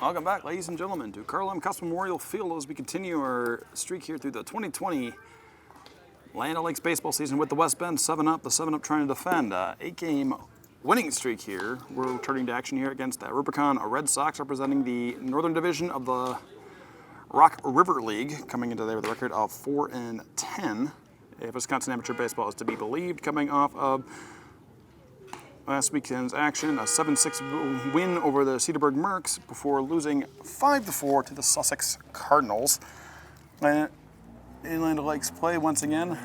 Welcome back, ladies and gentlemen, to Carl M. Custom Memorial Field as we continue our streak here through the 2020 Land O'Lakes baseball season with the West Bend 7-up. The 7-up trying to defend 8-game winning streak here. We're returning to action here against the Rubicon Red Sox, representing the Northern Division of the Rock River League, coming into there with a record of 4-10. If Wisconsin Amateur Baseball is to be believed, coming off of last weekend's action, a 7-6 win over the Cedarburg Mercs before losing 5-4 to the Sussex Cardinals. And in Land O'Lakes play once again.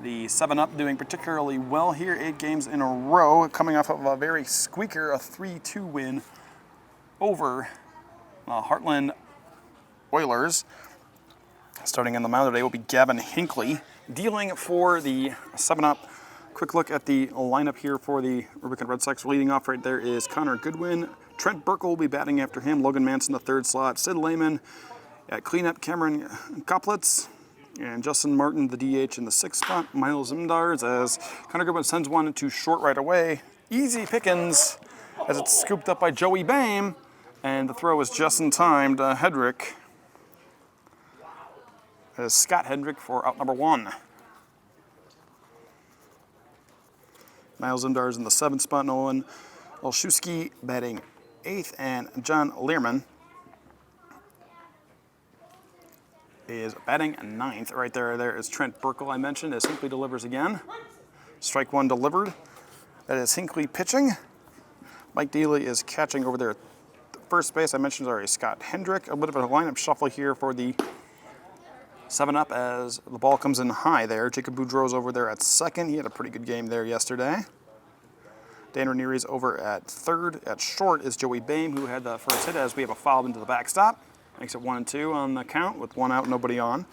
The 7-up doing particularly well here, 8 games in a row, coming off of a very squeaker, a 3-2 win over Heartland Oilers. Starting in the mound today will be Gavin Hinckley, dealing for the 7-up. Quick look at the lineup here for the Rubicon Red Sox. Leading off right there is Connor Goodwin. Trent Burkle will be batting after him. Logan Manson, the third slot. Sid Lehman at cleanup. Cameron Koplitz. And Justin Martin, the DH, in the 6th spot. Miles Zimdars as Connor Goodwin sends one to short right away. Easy pickings as it's scooped up by Joey Boehm. And the throw is just in time to Hedrick. As Scott Hedrick for out number 1. Miles Zimdars in the 7th spot. Nolan Olszewski batting 8th. And John Learman is batting 9th. Right there is Trent Burkle, I mentioned, as Hinckley delivers again. Strike 1 delivered. That is Hinckley pitching. Mike Dealey is catching over there at first base. I mentioned already Scott Hendrick. A bit of a lineup shuffle here for the 7-up as the ball comes in high there. Jacob Boudreau's over there at second. He had a pretty good game there yesterday. Dan Ranieri's over at third. At short is Joey Boehm, who had the first hit as we have a foul into the backstop. Makes it 1-2 on the count with 1 out, nobody on.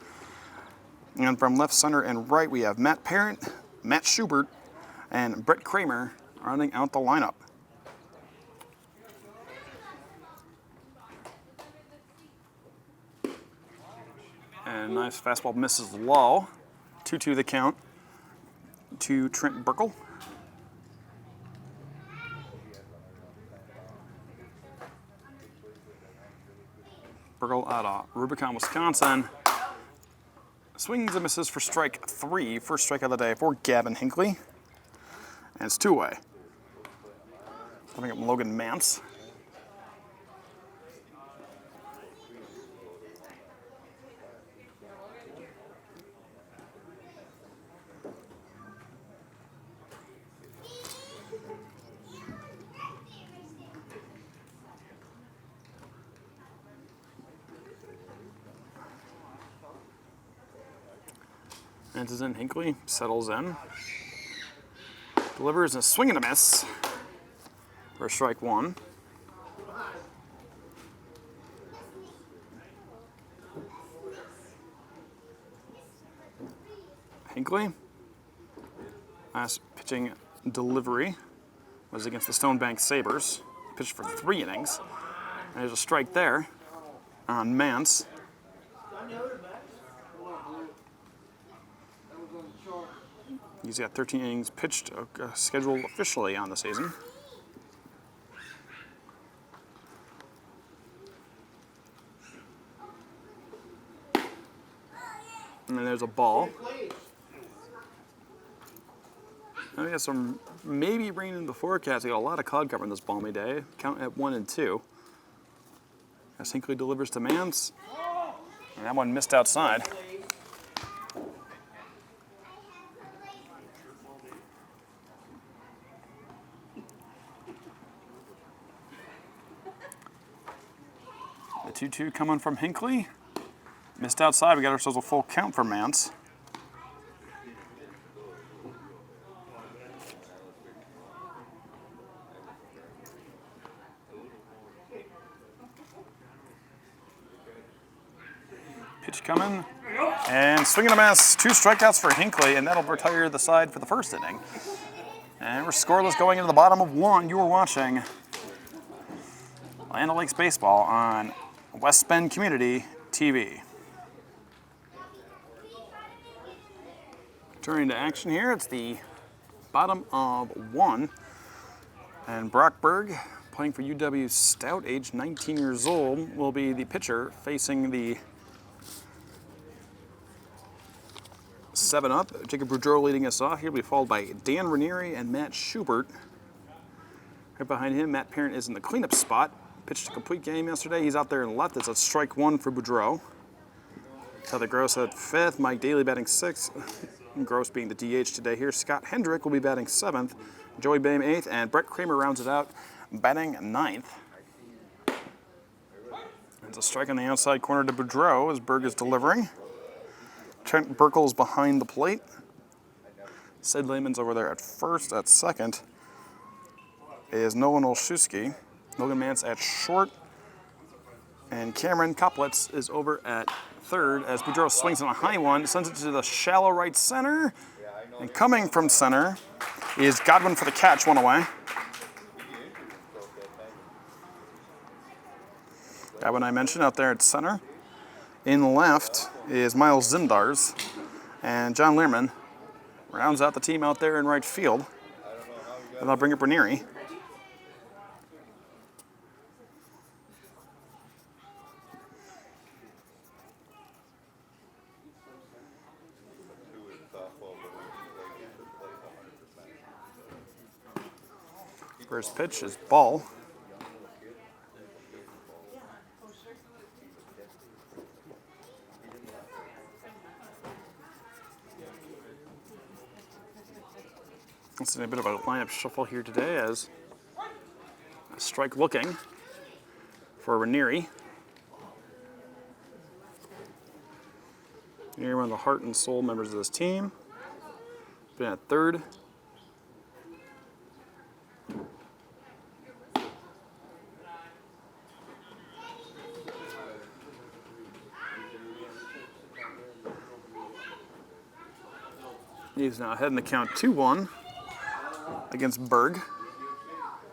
And from left, center, and right, we have Matt Parent, Matt Schubert, and Brett Kramer rounding out the lineup. And nice fastball misses low. 2-2 the count to Trent Burkle. Burkle out of Rubicon, Wisconsin. Swings and misses for strike 3. First strike of the day for Gavin Hinckley. And it's 2-away. Coming up Logan Mance. And is in Hinckley, settles in. Delivers a swing and a miss for strike 1. Hinckley, last pitching delivery was against the Stonebank Sabres. Pitched for 3 innings. And there's a strike there on Mance. He's got 13 innings pitched, scheduled officially on the season. And then there's a ball. Now we got some maybe rain in the forecast. We got a lot of cloud cover on this balmy day. Count at 1 and 2. As Hinckley delivers to Mance. And that one missed outside. The 2-2 coming from Hinckley. Missed outside. We got ourselves a full count for Mance. Pitch coming. And swing and a miss. 2 strikeouts for Hinckley, and that'll retire the side for the first inning. And we're scoreless going into the bottom of 1. You are watching Land O'Lakes Baseball on West Bend Community TV. Turning to action here, it's the bottom of 1. And Brockberg playing for UW Stout, age 19 years old, will be the pitcher facing the 7-up. Jacob Boudreau leading us off. He'll be followed by Dan Ranieri and Matt Schubert. Right behind him, Matt Parent is in the cleanup spot. Pitched a complete game yesterday. He's out there in left. It's a strike one for Boudreau. Tyler Gross at 5th. Mike Daly batting 6th. Gross being the DH today here. Scott Hendrick will be batting 7th. Joey Boehm 8th. And Brett Kramer rounds it out, batting 9th. It's a strike on the outside corner to Boudreau as Berg is delivering. Trent Burkle's behind the plate. Sid Lehman's over there at first. At second is Nolan Olszewski. Logan Mance at short. And Cameron Koplitz is over at third as Boudreau swings on a high one, sends it to the shallow right center. And coming from center is Godwin for the catch, one away. Godwin I mentioned out there at center. In left is Miles Zimdars, and John Learman rounds out the team out there in right field. And I'll bring up Ranieri. First pitch is ball. It's a bit of a lineup shuffle here today as a strike looking for Ranieri. Ranieri, one of the heart and soul members of this team. Been at third. He's now ahead in the count 2-1 against Berg.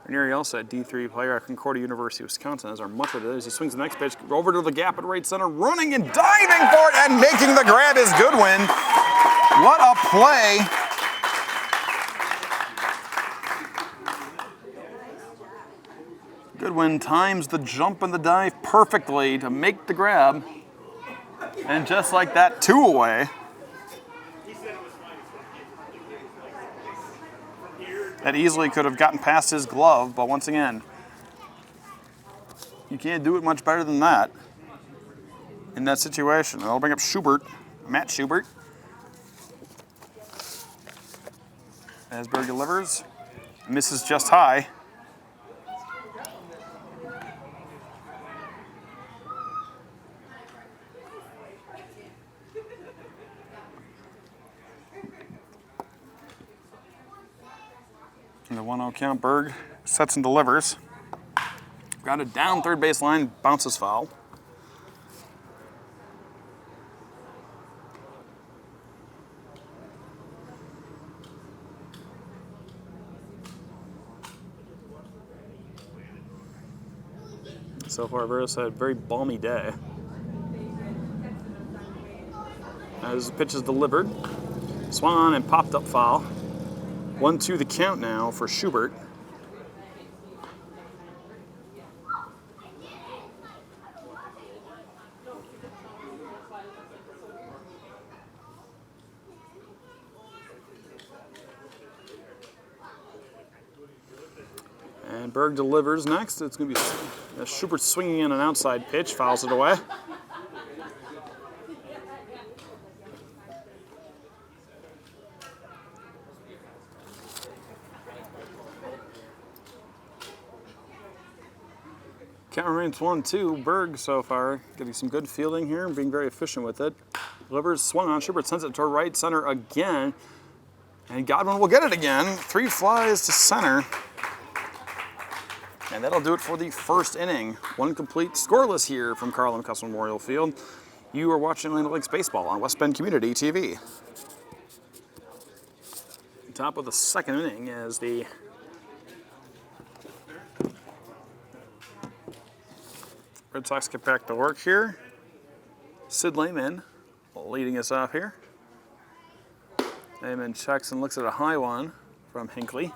Ranieri also a D3 player at Concordia University, Wisconsin, as our much of it is. He swings the next pitch over to the gap at right center, running and diving for it, and making the grab is Goodwin. What a play. Goodwin times the jump and the dive perfectly to make the grab. And just like that, 2 away. That easily could have gotten past his glove, but once again, you can't do it much better than that in that situation. And I'll bring up Schubert, Matt Schubert. As Berg delivers, misses just high. In the 1-0 count, Berg sets and delivers. Grounded down third base line, bounces foul. So far, Veros had a very balmy day. As the pitch is delivered, swung on and popped up foul. 1-2 the count now for Schubert. And Berg delivers next. It's going to be Schubert swinging in an outside pitch, fouls it away. Count remains 1-2. Berg so far getting some good fielding here and being very efficient with it. Delivers, swung on. Schubert sends it to right center again. And Godwin will get it again. 3 flies to center. And that'll do it for the first inning. 1 complete, scoreless here from Carl M. Custer Memorial Field. You are watching Land O'Lakes Baseball on West Bend Community TV. Top of the second inning as the Red Sox get back to work here. Sid Lehman leading us off here. Lehman checks and looks at a high one from Hinckley.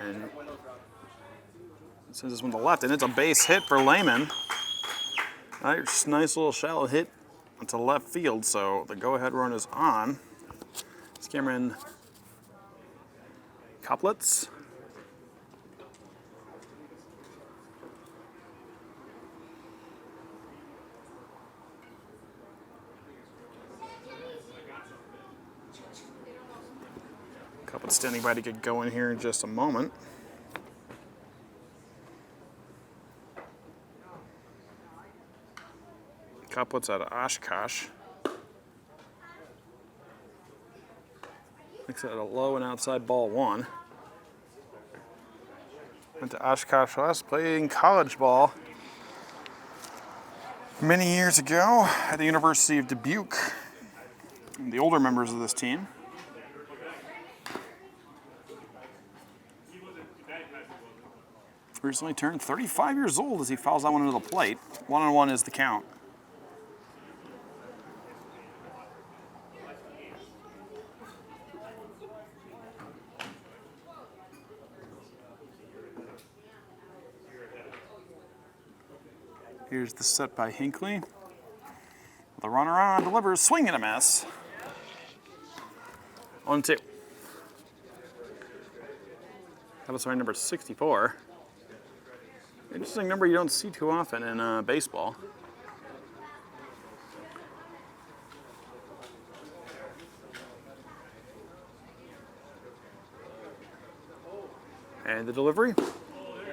And sends this one to left, and it's a base hit for Lehman. Nice little shallow hit to left field, so the go-ahead run is on. It's Cameron Couplets. Couplets standing by to get going here in just a moment. Couplets out of Oshkosh. Looks at a low and outside ball one. Went to Oshkosh West, playing college ball many years ago at the University of Dubuque. The older members of this team. Recently turned 35 years old as he fouls that one into the plate. 1-1 is the count. Here's the set by Hinckley. The runner on, delivers, swing and a miss. 1-2. That was number 64. Interesting number you don't see too often in baseball. And the delivery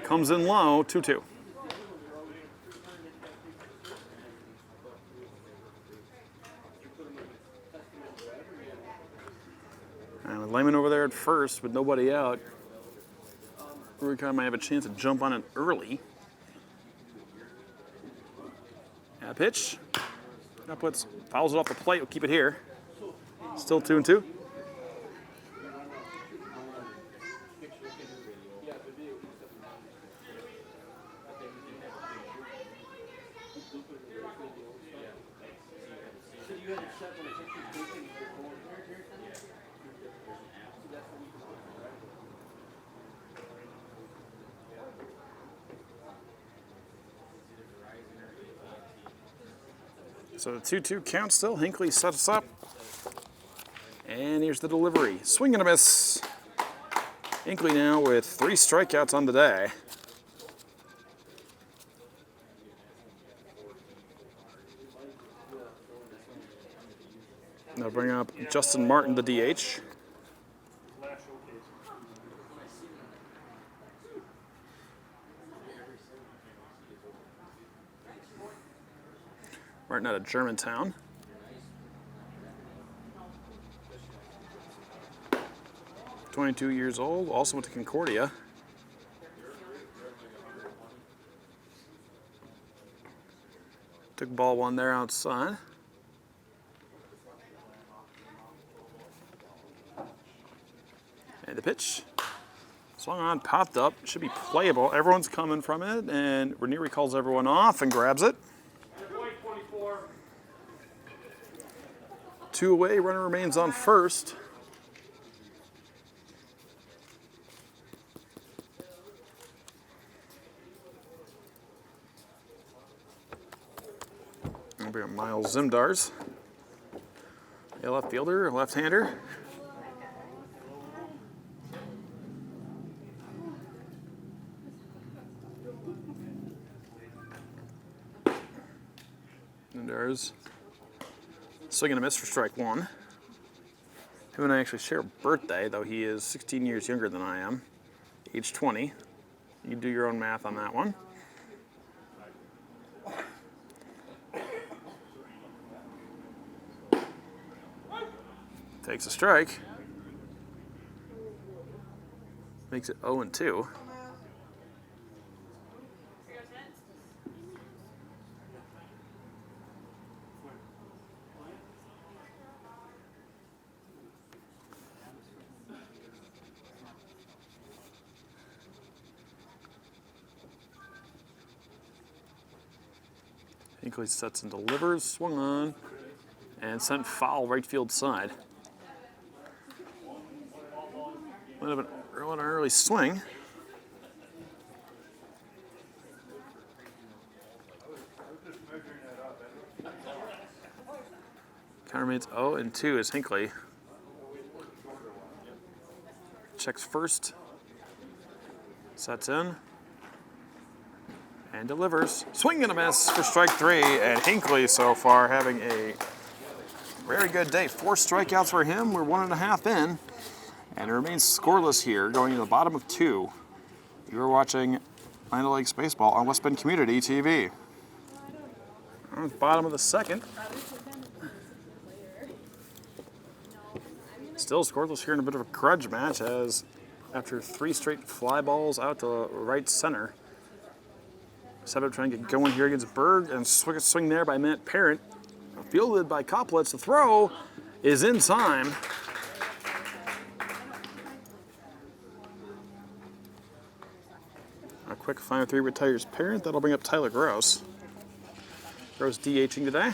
comes in low, 2-2. And with Lehman over there at first with nobody out, Rubicon might have a chance to jump on it early. And a pitch. Couplets fouls it off the plate. We'll keep it here. Still 2-2. So the 2-2 count still. Hinckley sets us up. And here's the delivery. Swing and a miss. Hinckley now with 3 strikeouts on the day. They'll bring up Justin Martin, the DH. Martin out of Germantown. "22 years old, also went to Concordia. Took ball one there outside. And the pitch. Swung on, popped up, should be playable. Everyone's coming from it, and Ranieri calls everyone off and grabs it. 2 away, runner remains on first. We'll bring Miles Zimdars, a left fielder, left-hander. Zimdars. Swing and a miss for strike one. Him and I actually share a birthday, though he is 16 years younger than I am, age 20. You can do your own math on that one. Takes a strike. Makes it 0-2. Hinckley sets and delivers, swung on, and sent foul right field side. Might have been an early swing. Count remains 0-2 as Hinckley checks first, sets in, and delivers. Swing and a miss for strike 3, and Hinckley so far having a very good day. 4 strikeouts for him. We're 1.5 in, and it remains scoreless here, going to the bottom of 2. You're watching Land O'Lakes Baseball on West Bend Community TV. On the bottom of the 2nd. Still scoreless here in a bit of a grudge match, as after 3 straight fly balls out to right center, Setup trying to get going here against Berg, and swing there by Matt Parent. Fielded by Koplitz. The throw is in time. A quick 5-3 retires Parent. That'll bring up Tyler Gross. Gross DHing today.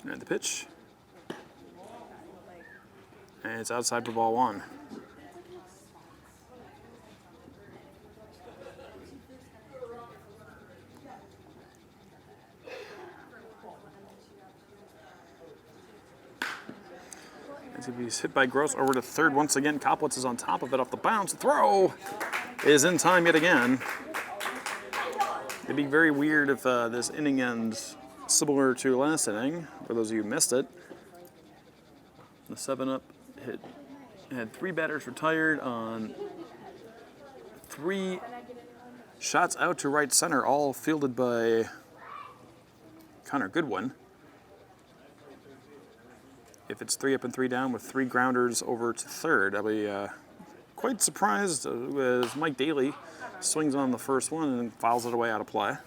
And the pitch. And it's outside for ball 1. As he's hit by Gross over to third once again. Koplitz is on top of it off the bounce. The throw is in time yet again. It'd be very weird if this inning ends similar to last inning, for those of you who missed it. The 7-up hit had 3 batters retired on 3 shots out to right center, all fielded by Connor Goodwin. If it's 3 up and 3 down with 3 grounders over to third, I'll be quite surprised as Mike Daly swings on the first one and fouls it away out of play.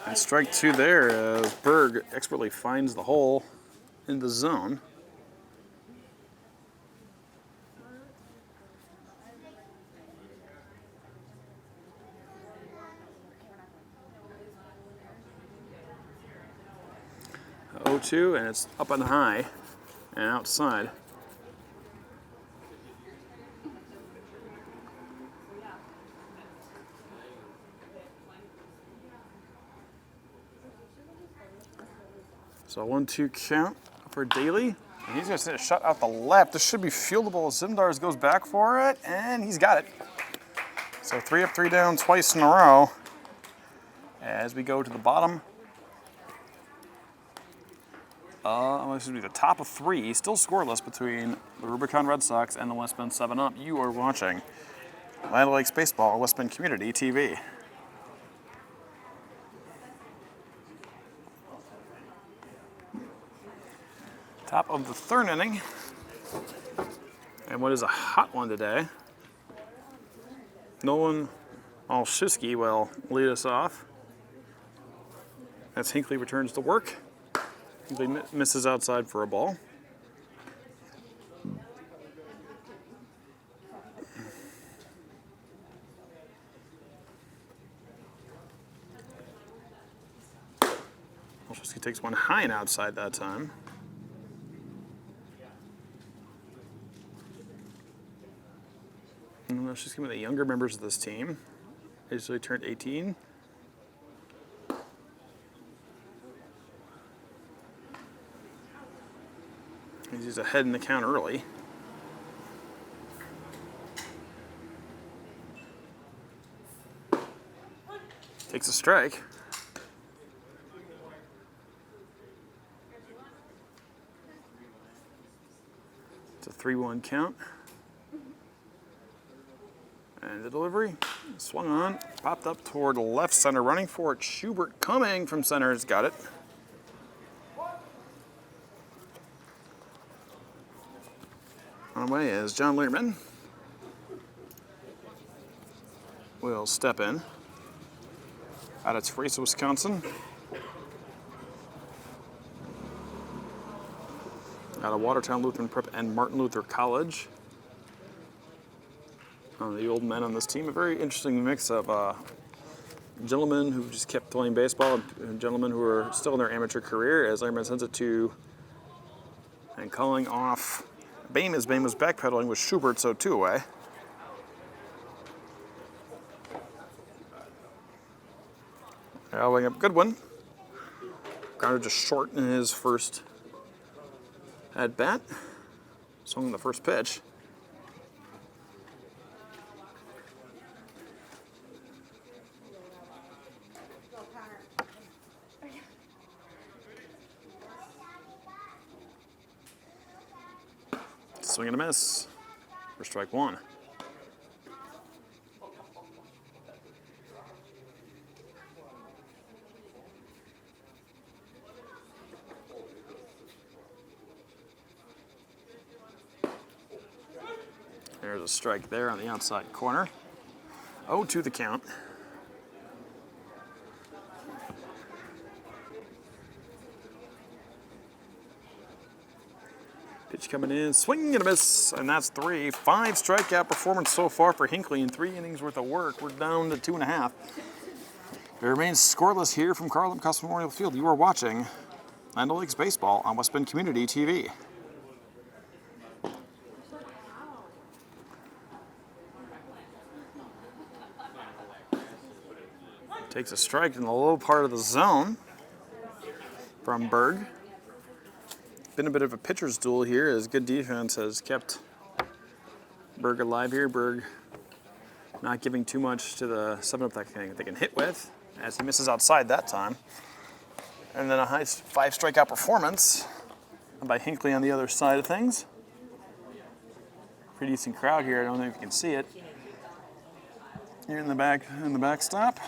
And strike 2 there as Berg expertly finds the hole in the zone. Oh, 0-2, and it's up and high and outside. So 1-2 count for Daly. And he's going to shut out the left. This should be fieldable. Zimdars goes back for it, and he's got it. So 3 up, 3 down twice in a row. As we go to the bottom. Excuse me, the top of 3, still scoreless between the Rubicon Red Sox and the West Bend 7-Up. You are watching Land O'Lakes Baseball on West Bend Community TV. Top of the 3rd inning. And what is a hot one today. Nolan Olszewski will lead us off. As Hinckley returns to work. Hinckley misses outside for a ball. Olszewski takes one high and outside that time. And Olszewski, one of the younger members of this team. He recently turned 18. He's ahead in the count early. Takes a strike. It's a 3-1 count. And the delivery, swung on, popped up toward left center, running for it. Schubert coming from center has got it. On the way is John Learman. Will step in. out of Teresa, Wisconsin. Out of Watertown Lutheran Prep and Martin Luther College. The old men on this team, a very interesting mix of gentlemen who just kept playing baseball and gentlemen who are still in their amateur career, as Lerman sends it to and calling off Bame as Bame was backpedaling with Schubert, so 2 away. Following up Goodwin. Grounded just short in his first at bat. Swung the first pitch. Swing and a miss for strike 1. There's a strike there on the outside corner. 0-2 the count. Pitch coming in, swing and a miss, and that's 3. 5 strikeout performance so far for Hinckley in 3 innings worth of work. We're down to 2.5. It remains scoreless here from Carlin Custom Memorial Field. You are watching Land O'Lakes Baseball on West Bend Community TV. Takes a strike in the low part of the zone from Berg. Been a bit of a pitcher's duel here as good defense has kept Berg alive here. Berg not giving too much to the 7-up that they can hit with as he misses outside that time. And then a high 5 strikeout performance by Hinckley on the other side of things. Pretty decent crowd here. I don't know if you can see it. Here in the backstop.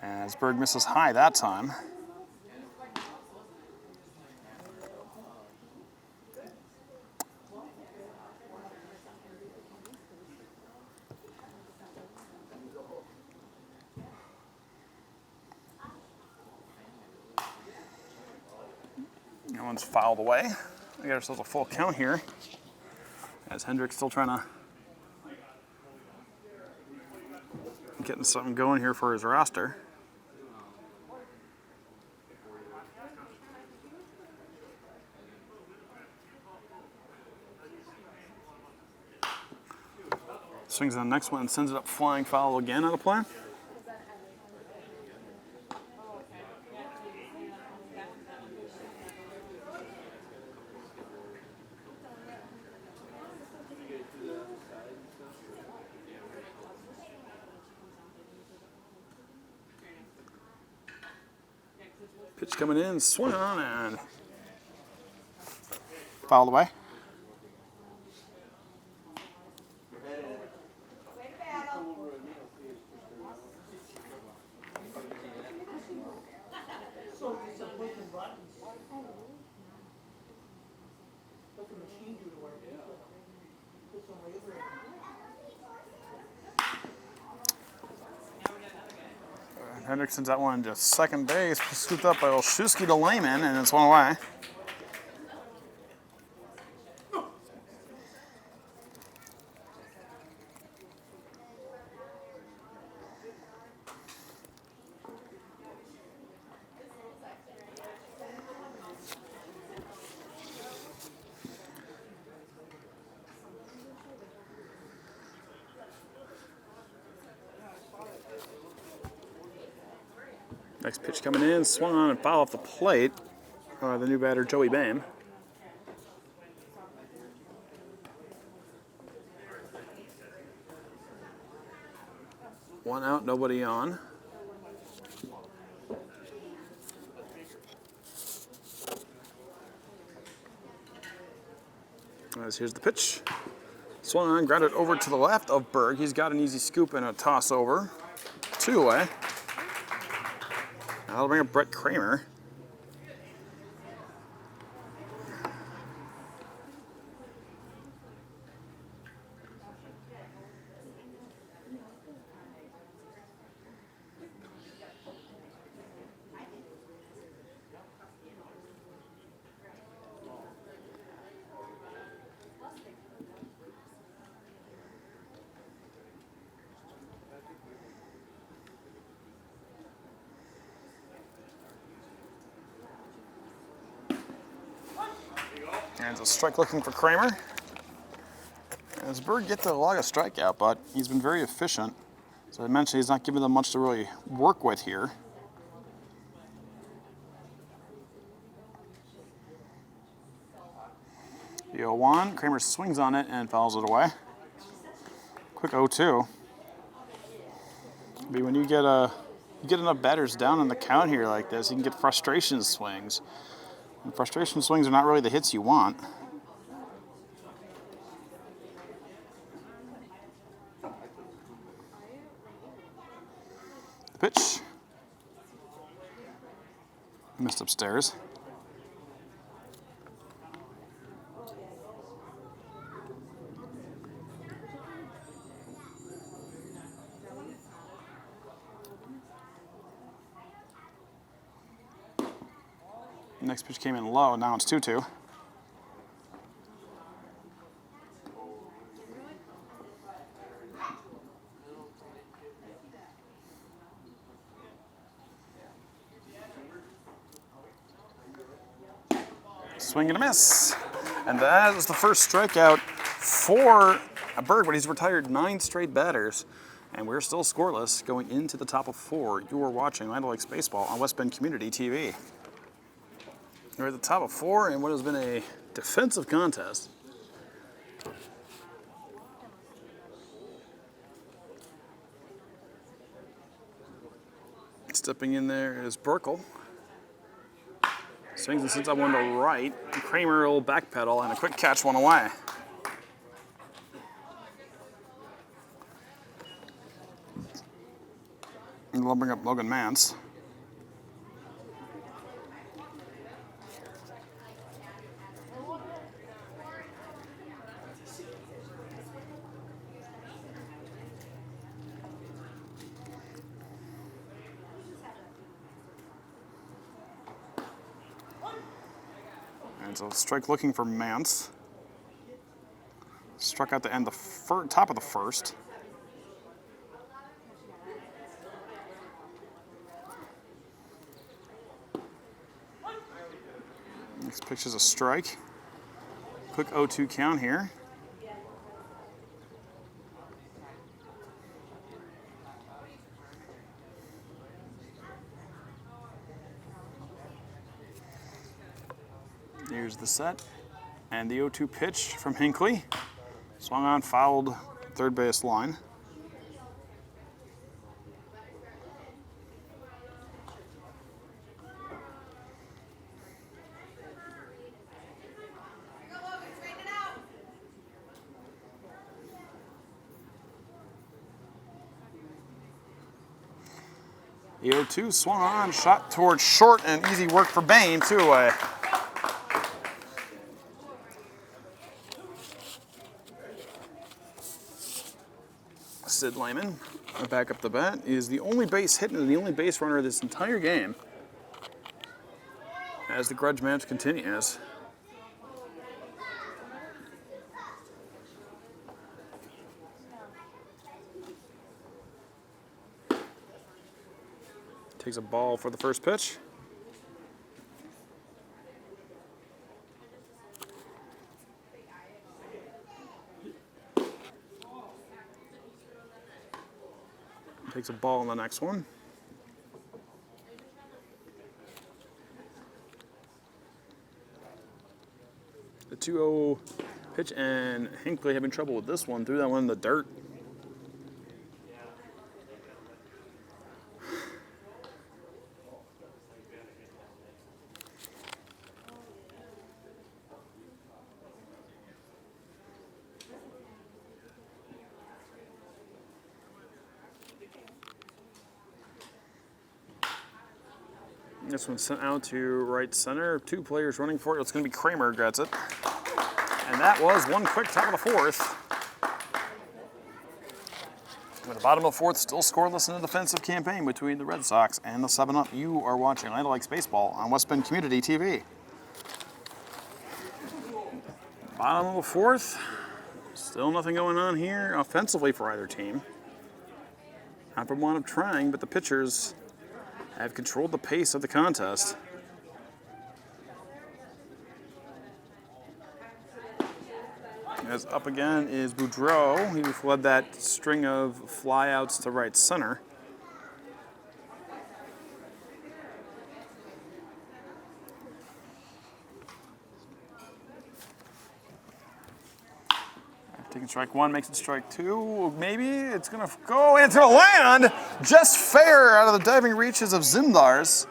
As Berg misses high that time. That one's fouled away. We got ourselves a full count here. As Hendrick's still trying to getting something going here for his roster. Swings on the next one and sends it up flying foul again out of play. Pitch coming in, swung on and fouled away. Hendrick sends that one to second base, scooped up by Olszewski to Lehman, and it's 1 away. Next pitch coming in, swung on and foul off the plate. The new batter, Joey Bame. One out, nobody on. As here's the pitch. Swung on, grounded over to the left of Berg. He's got an easy scoop and a toss over. 2 away. That'll bring up Brett Kramer. There's a strike looking for Kramer. As Berg gets a lot of strikeout, but he's been very efficient. So I mentioned he's not giving them much to really work with here. The 0-1, Kramer swings on it and fouls it away. Quick 0-2. But when you get enough batters down in the count here like this, you can get frustration swings. And frustration swings are not really the hits you want. The pitch. Missed upstairs. Next pitch came in low, now it's 2-2. Swing and a miss. And that is the first strikeout for Berg, but he's retired 9 straight batters. And we're still scoreless going into the top of 4. You are watching Land O'Lakes Baseball on West Bend Community TV. We're at the top of 4 in what has been a defensive contest. Stepping in there is Burkle. Swings and sends that one to right. Kramer will backpedal and a quick catch one away. And we'll bring up Logan Mance. And so strike looking for Mance. Struck out the end, top of the first. Next pitch is a strike. Quick 0-2 count here. Here's the set. And the 0-2 pitch from Hinckley. Swung on, fouled third base line. The 0-2 swung on, shot towards short, and easy work for Bain, 2 away. Sid Lehman, back up the bat, is the only base hit and the only base runner this entire game as the grudge match continues. Takes a ball for the first pitch. Takes a ball on the next one. The 2-0 pitch, and Hinckley having trouble with this one. Threw that one in the dirt. This one's sent out to right center. 2 players running for it. It's going to be Kramer gets it. And that was one quick top of the 4th. At the bottom of the 4th, still scoreless in the defensive campaign between the Red Sox and the 7-up. You are watching Land O'Lakes Baseball on West Bend Community TV. Bottom of the 4th. Still nothing going on here offensively for either team. Not from one of trying, but the pitchers have controlled the pace of the contest. As up again is Boudreau. He led that string of flyouts to right center. Taking strike one, makes it strike two. Maybe it's going to go into land. Just fair out of the diving reaches of Zimdars.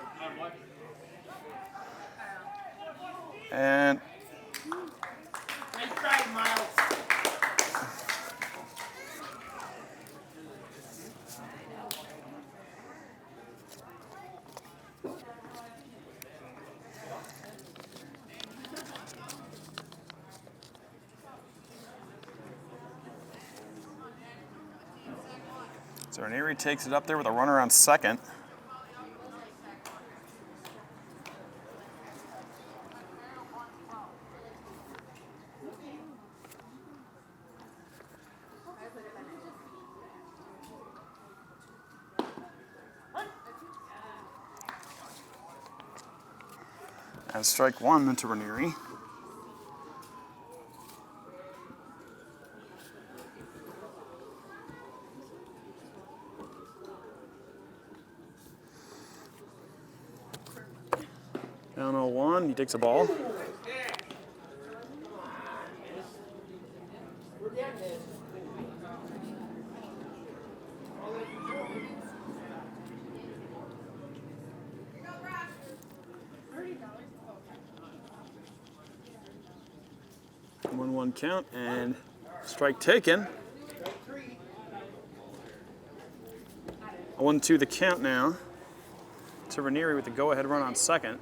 And so Ranieri takes it up there with a runner on second. And strike one into Ranieri. Down 0-1, he takes a ball. One count and strike taken. 1-2 the count now to Ranieri with the go-ahead run on second.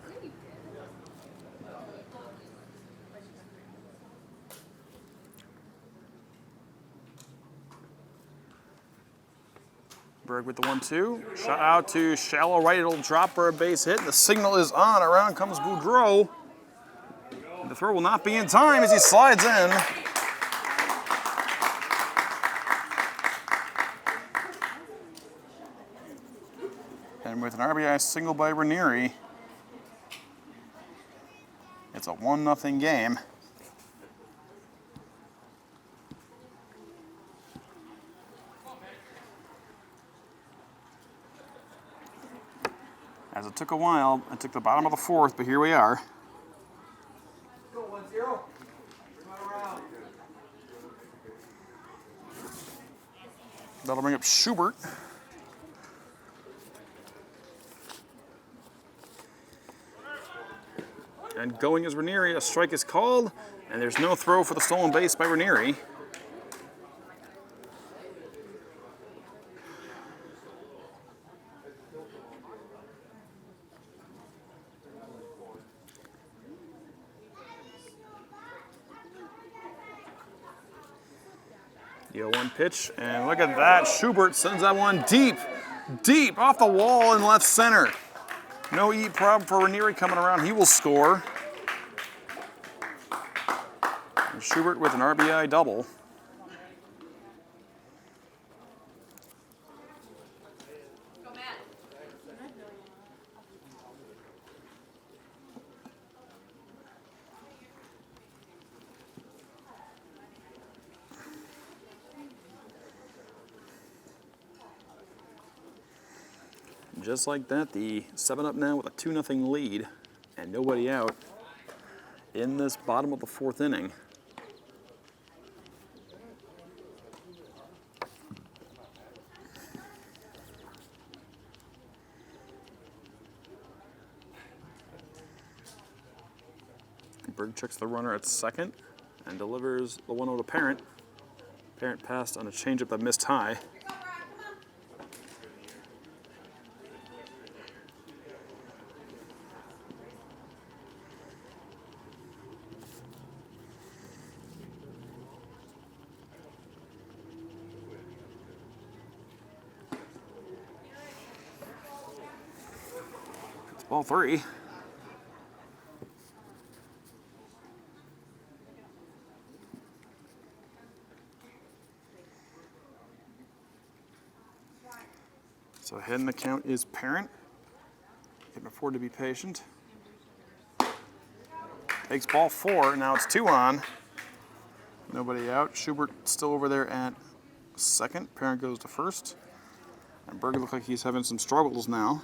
Berg with the 1-2. Shot out to shallow right. It'll drop for a base hit. The signal is on. Around comes Boudreau. The throw will not be in time as he slides in. And with an RBI single by Ranieri, it's a 1-0 game. As it took a while, it took the bottom of the fourth, but here we are. That'll bring up Schubert. And going is Ranieri. A strike is called, and there's no throw for the stolen base by Ranieri. The 0-1 pitch, and look at that. Schubert sends that one deep, deep off the wall in left center. No eat problem for Ranieri coming around. He will score. And Schubert with an RBI double. Just like that, the 7-up now with a 2-0 lead and nobody out in this bottom of the fourth inning. Berg checks the runner at second and delivers the 1-0 to Parent. Parent passed on a changeup that missed high. Ball three. So ahead in the count is Parent. Can afford to be patient. Takes ball four. Now it's 2 on. Nobody out. Schubert still over there at second. Parent goes to first. And Berger looks like he's having some struggles now.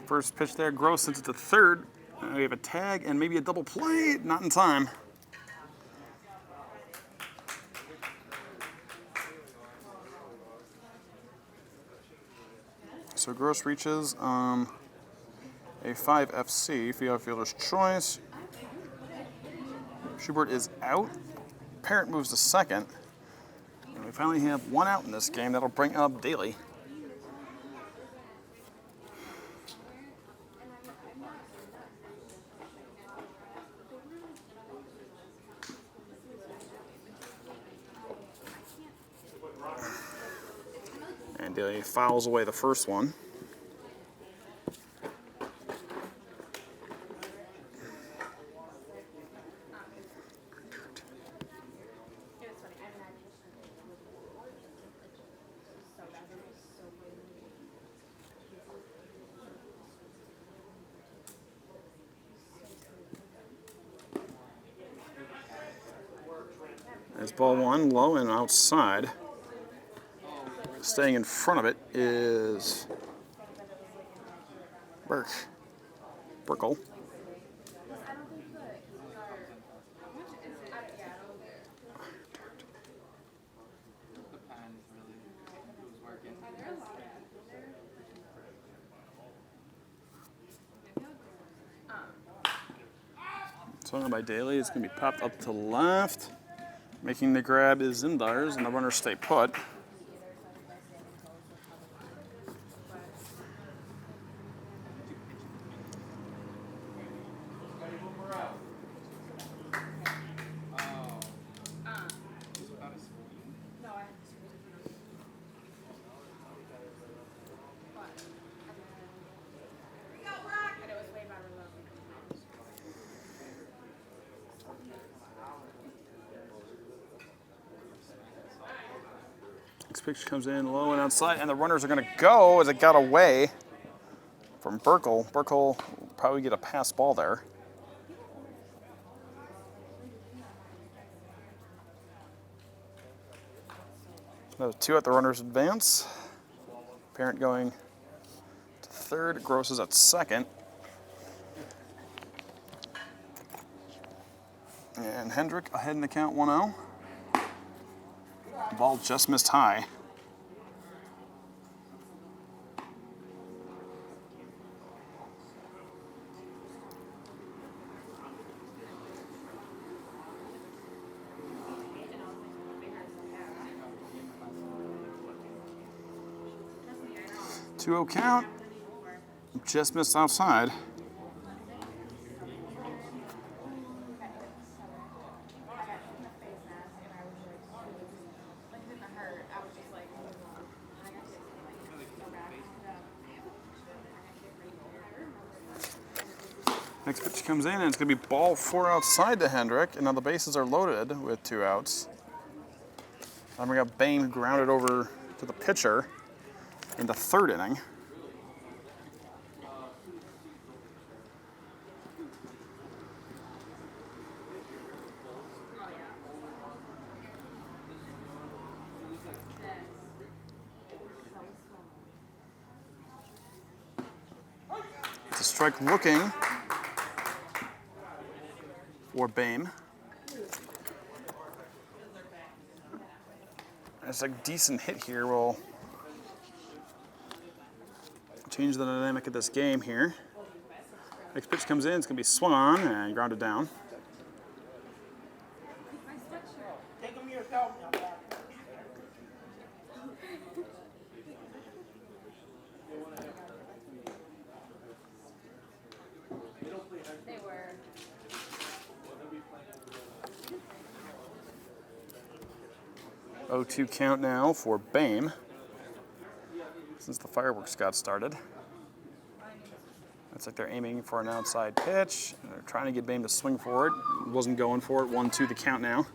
First pitch there, Gross sends it to third. We have a tag and maybe a double play. Not in time. So Gross reaches a 5 FC, fielder's choice. Schubert is out. Parent moves to second. And we finally have one out in this game. That'll bring up Daly. And Daly fouls away the first one. There's ball one, low and outside. Staying in front of it is Burkle. Swung by Daly. It's going to be popped up to left. Making the grab is Zindars, and the runners stay put. Next pitch comes in low and outside, and the runners are going to go as it got away from Burkle. Burkle will probably get a pass ball there. Another 2 out, the runners advance. Parent going to third, Gross is at second. And Hendrick ahead in the count 1-0. Ball just missed high. Two-0 count. Just missed outside. Next pitch comes in, and it's going to be ball 4 outside to Hendrick, and now the bases are loaded with 2 outs. And we got Bain grounded over to the pitcher in the third inning. It's a strike looking for Bame. It's a decent hit here. Will change the dynamic of this game here. Next pitch comes in. It's going to be swung on and grounded down. Oh, 0-2 count now for Bame since the fireworks got started. Looks like they're aiming for an outside pitch. And they're trying to get Boehm to swing for it. Wasn't going for it. 1-2 the count now.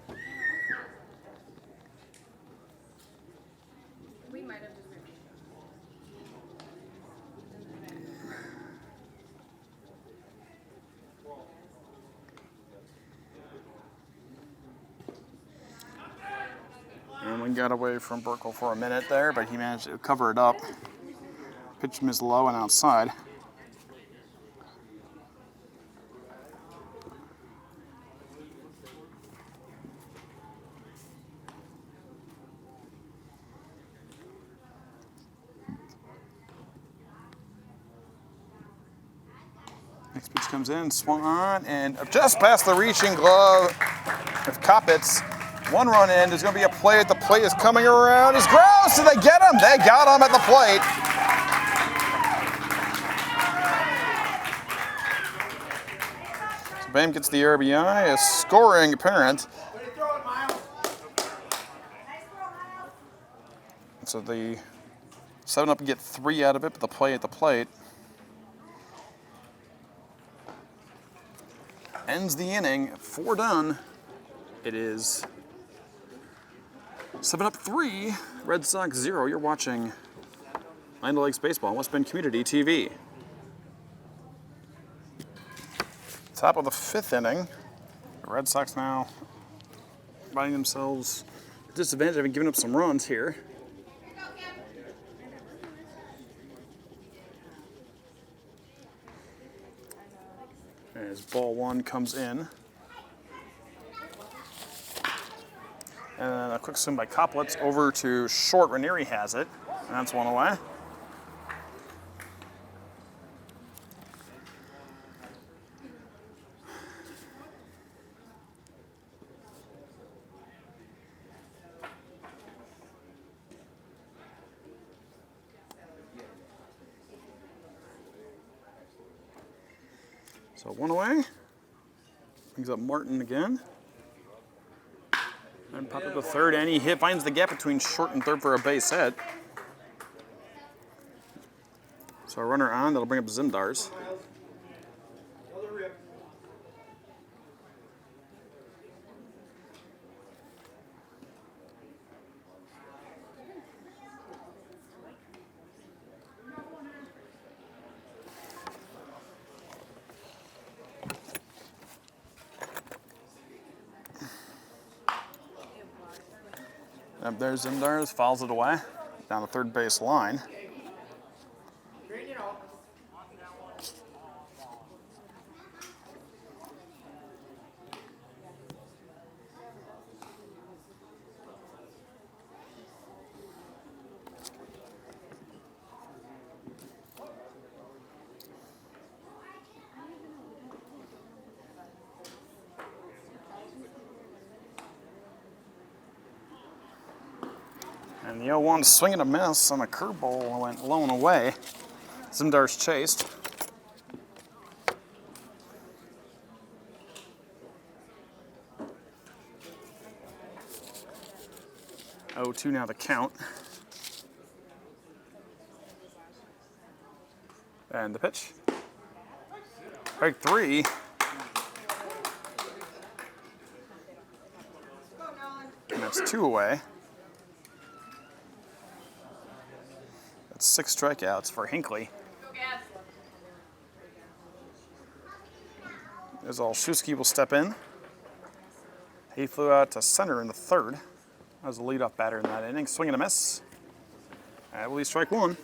And we got away from Burkle for a minute there, but he managed to cover it up. Pitch missed low and outside. Next pitch comes in, swung on, and just past the reaching glove of Koppitz. 1 run in. There's going to be a play at the plate. Is coming around. He's gross. Did they get him? They got him at the plate. So Boehm gets the RBI, a scoring apparent. So the 7-up get 3 out of it, but the play at the plate ends the inning. 4 done. It is 7-up 3, Red Sox 0. You're watching Land O'Lakes Baseball, West Bend Community TV. Top of the 5th inning. The Red Sox now finding themselves at disadvantage, having given up some runs here. As ball 1 comes in. And a quick swing by Koppitz over to short. Ranieri has it. And that's 1 away. So 1 away. Brings up Martin again. And pop up to third, and he finds the gap between short and third for a base hit. So a runner on, that'll bring up Zimdars. Up there's Zimdars, fouls it away down the third base line. And the 0-1 swing and a miss on a curveball went low and away. Zimdars chased. Oh, 2 now the count. And the pitch. Strike 3. And that's 2 away. 6 strikeouts for Hinckley. As Olszewski will step in. He flew out to center in the 3rd. That was the leadoff batter in that inning. Swing and a miss. That will be strike 1.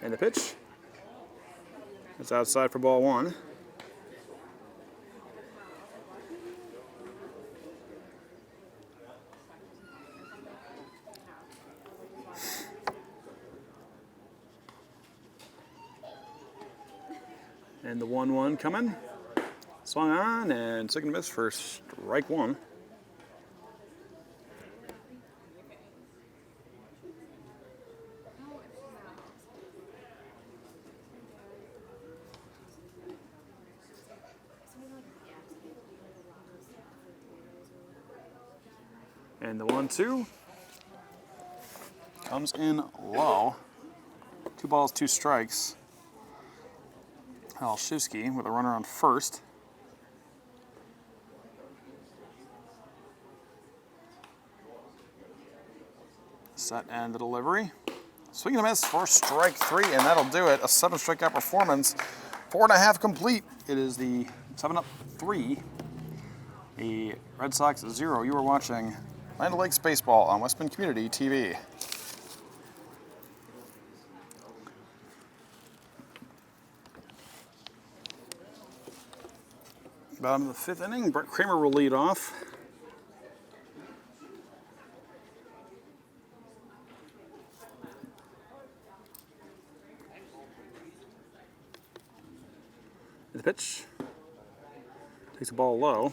And the pitch. It's outside for ball 1. And the 1-1 coming. Swung on and second miss for strike 1. And the 1-2 comes in low. 2 balls, 2 strikes. Halszewski with a runner on first. Set and the delivery. Swing and a miss for strike 3, and that'll do it. A 7 strikeout performance. 4.5 complete. It is the 7-up 3. The Red Sox 0. You are watching Land O'Lakes Baseball on West Bend Community TV. Bottom of the 5th inning, Brett Kramer will lead off. The pitch takes the ball low.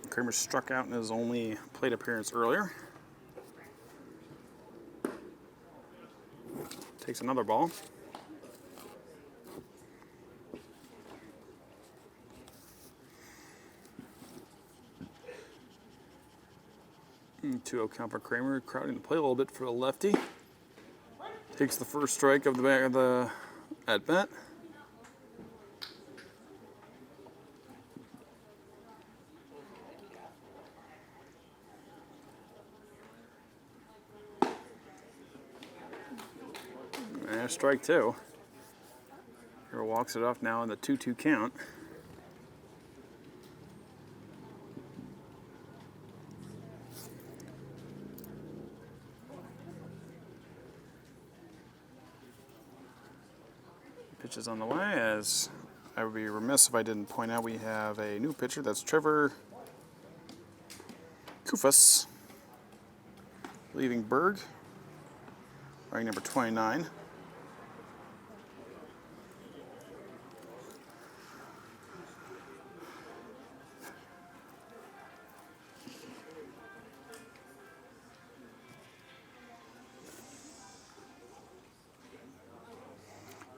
Kramer struck out in his only plate appearance earlier. Takes another ball. And 2-0 count for Kramer, crowding the play a little bit for the lefty. Takes the first strike of the back of the at bat. And strike 2. Here walks it off now in the 2-2 count. Pitch is on the way, as I would be remiss if I didn't point out we have a new pitcher. That's Trevor Kufas, leaving Berg, wearing number 29.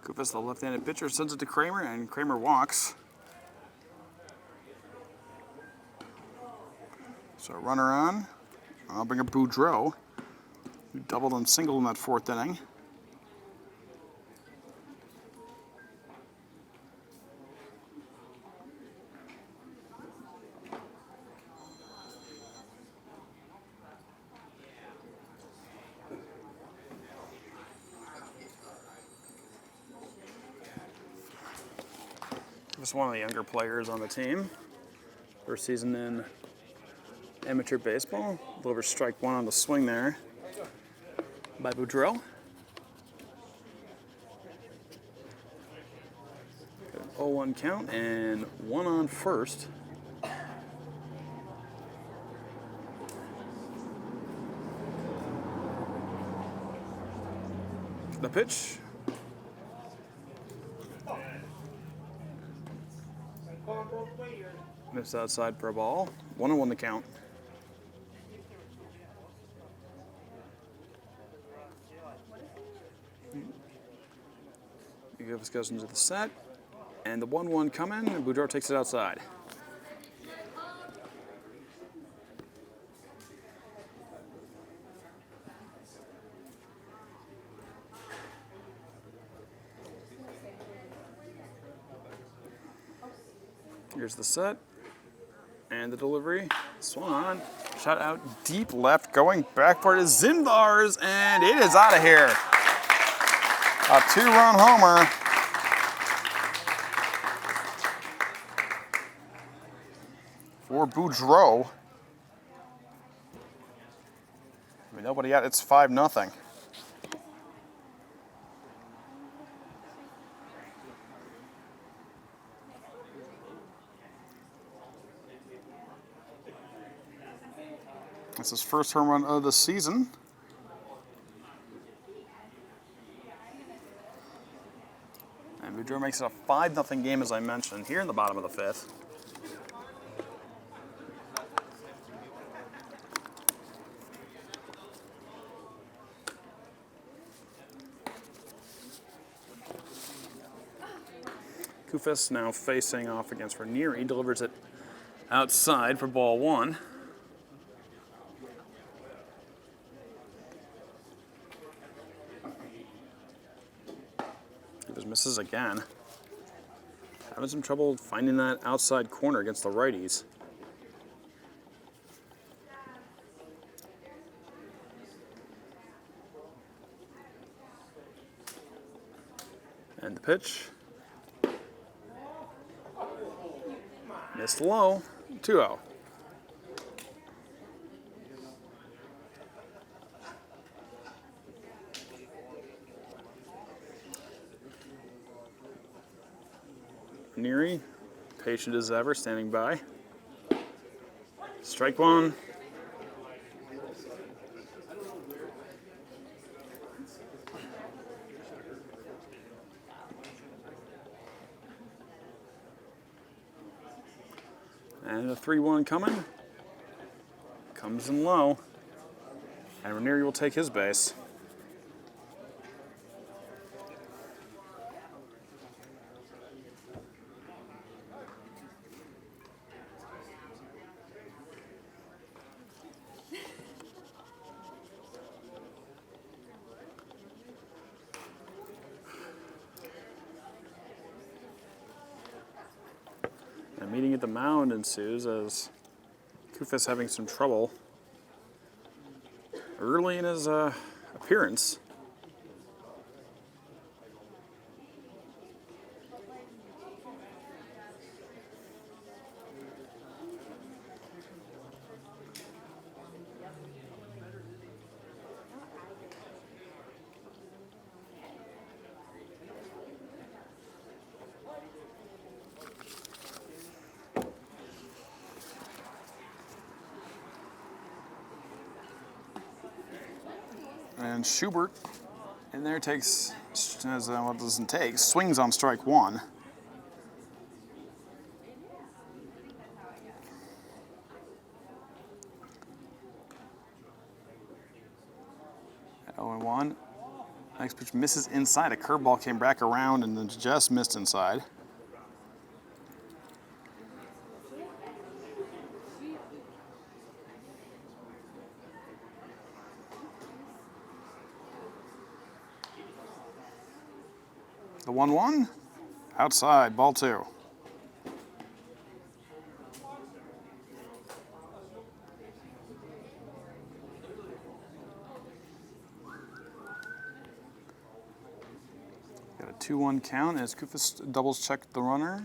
Kufas, the left-handed pitcher, sends it to Kramer, and Kramer walks. So runner on. I'll bring up Boudreau, who doubled and singled in that 4th inning. Just one of the younger players on the team. First season in amateur baseball. Delivers strike 1 on the swing there by Boudreau. Got an 0-1 count and 1 on first. The pitch. Missed outside for a ball. 1-1 the count. Kufas goes into the set, and the 1-1 coming, and Boudreau takes it outside. Here's the set, and the delivery. Swung on, shot out deep left, going back for it is Zindars, and it is out of here. A 2-run homer. For Boudreau. With nobody out, it's 5-0. That's his first home run of the season. And Boudreau makes it a 5-0 game, as I mentioned, here in the bottom of the 5th. Kufis now facing off against Ranieri. Delivers it outside for ball one. Kufis misses again. Having some trouble finding that outside corner against the righties. And the pitch. Missed low, 2-0. Ranieri, patient as ever, standing by. Strike one. And a 3-1 coming. Comes in low. And Ranieri will take his base. A meeting at the mound ensues as Kufis having some trouble early in his appearance. And Schubert in there takes, what doesn't take, swings on strike one. At 0-1. Next pitch misses inside. A curveball came back around and then just missed inside. The 1-1, outside, ball two. Got a 2-1 count as Kufis doubles checked the runner.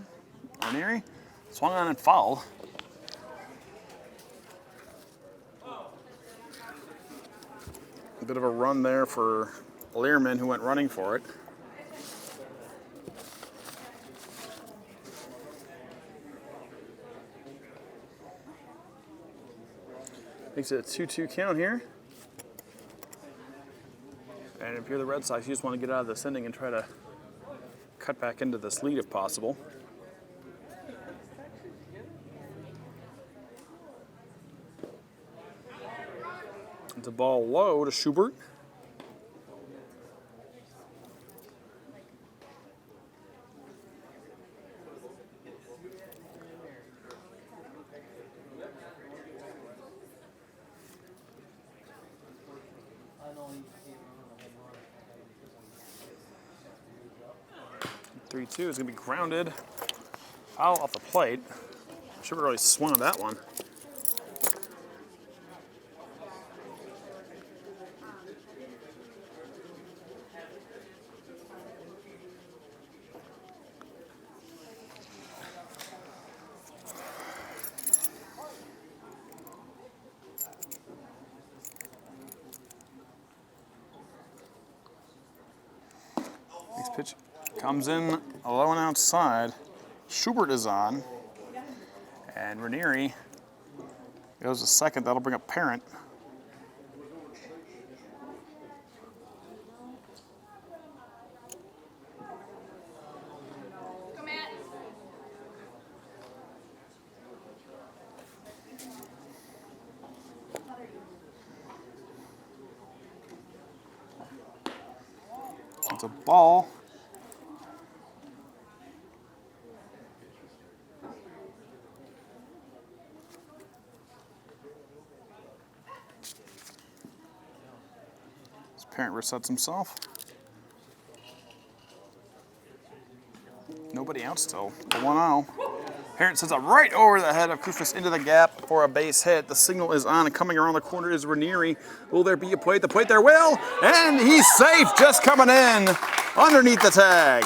Ranieri swung on and foul. A bit of a run there for Learman, who went running for it. Makes it a 2-2 count here. And if you're the Red Sox, you just want to get out of this inning and try to cut back into this lead if possible. It's a ball low to Schubert. Three-two is going to be grounded. Foul off the plate. Schubert really swung on that one. Next pitch comes in low and outside. Schubert is on. And Ranieri goes to second. That'll bring up Parent. It's a ball. Parent resets himself. Nobody out still. The 1-0. Parent sends it right over the head of Kufis into the gap for a base hit. The signal is on, and coming around the corner is Ranieri. Will there be a plate? The plate there will, and he's safe, just coming in underneath the tag.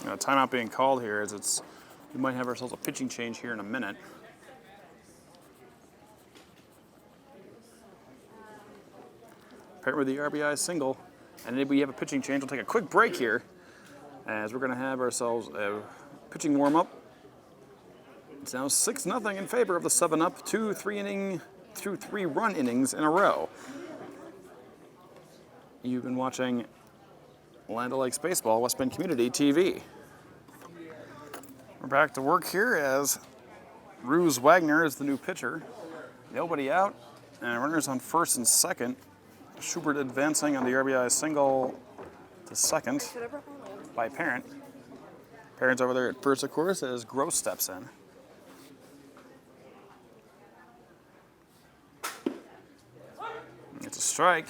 Now, timeout being called here as we might have ourselves a pitching change here in a minute. Parent with the RBI single, and then we have a pitching change. We'll take a quick break here as we're going to have ourselves a pitching warm-up. It's now 6-0 in favor of the 7-up, 2 3-run innings in a row. You've been watching Land O'Lakes Baseball, West Bend Community TV. We're back to work here as Ruse Wagner is the new pitcher. Nobody out, and runners on first and second. Schubert advancing on the RBI single to second by Parent. Parent's over there at first, of course, as Gross steps in. It's a strike.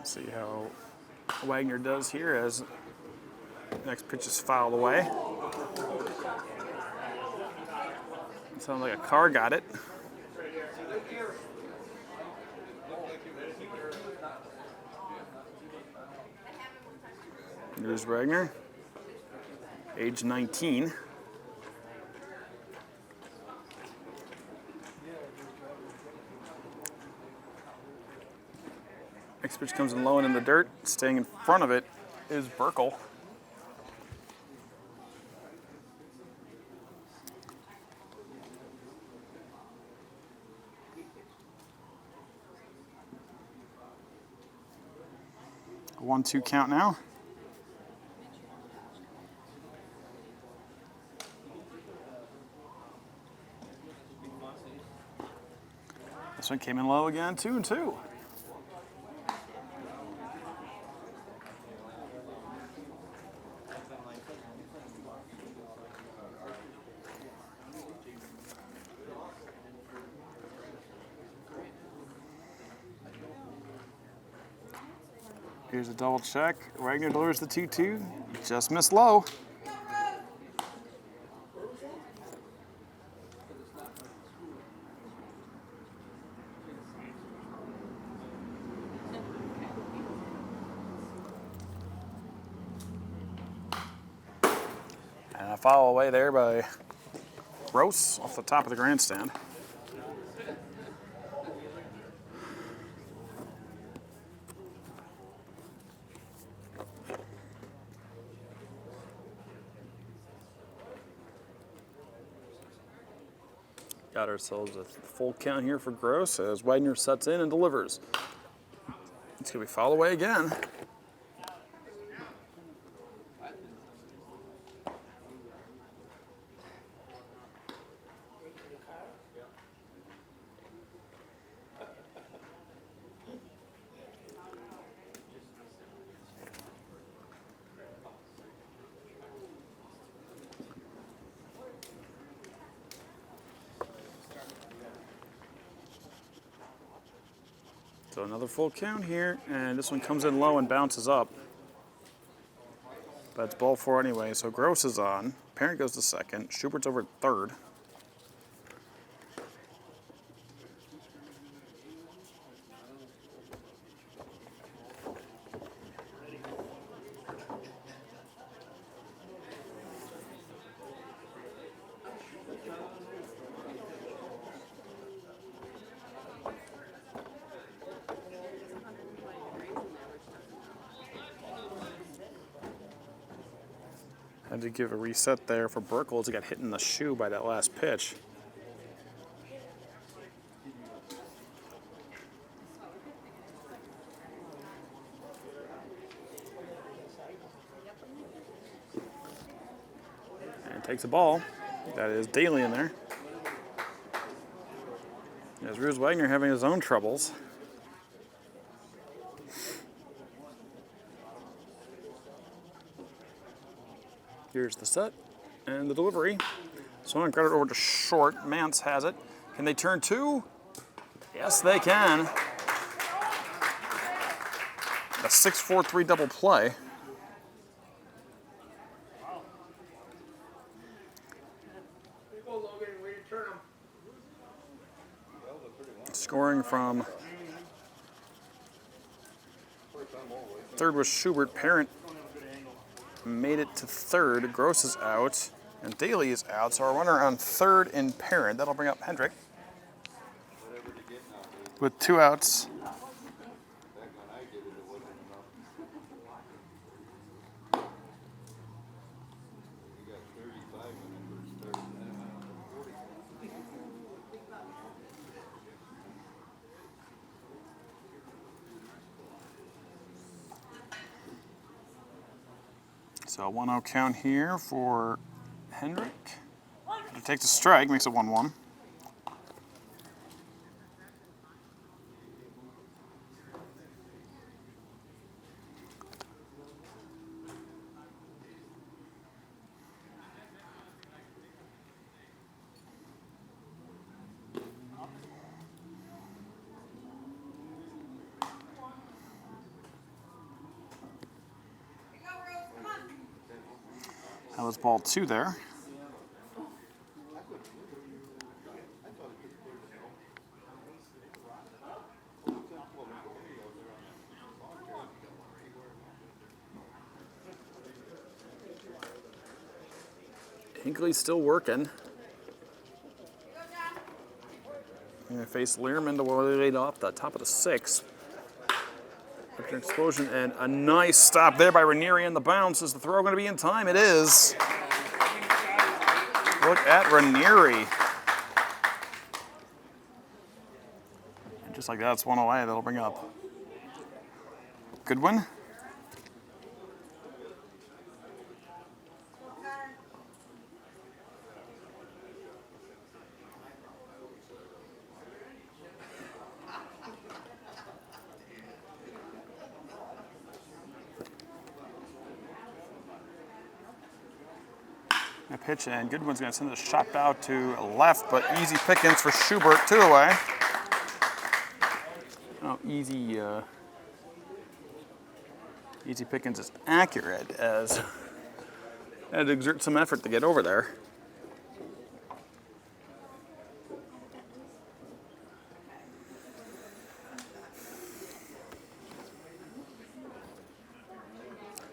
See how Wagner does here as the next pitch is fouled away. It sounds like a car got it. Here's Wagner, age 19. Next pitch comes in low and in the dirt. Staying in front of it is Burkle. A 1-2 count now. This one came in low again, 2-2. Here's a double check. Wagner delivers the 2-2. Just missed low. And a foul away there by Gross off the top of the grandstand. Got ourselves a full count here for Gross as Wagner sets in and delivers. It's going to be foul away again. So another full count here, and this one comes in low and bounces up. But it's ball 4 anyway, so Gross is on. Parent goes to second. Schubert's over at third. Had to give a reset there for Burkle as he got hit in the shoe by that last pitch. And takes a ball. That is Daly in there. As Ruse Wagner having his own troubles. Here's the set and the delivery. Someone got it over to short. Mance has it. Can they turn two? Yes, they can. A 6-4-3 double play. Scoring from third was Schubert. Parent made it to third. Gross is out, and Daly is out. So our runner on third in Parent. That'll bring up Hendrick with 2 outs. So 1-0 count here for Hendrick. He takes a strike, makes it 1-1. That was ball 2 there. Hinckley's still working. Going to face Learman to lead off the top of the 6th. After an explosion and a nice stop there by Ranieri on the bounce. Is the throw going to be in time? It is. Look at Ranieri. And just like that, it's 1 away. That'll bring up Goodwin. A pitch, and Goodwin's going to send a shot out to left, but easy pickings for Schubert, 2 away. Oh, easy pickings is accurate, as had to exert some effort to get over there.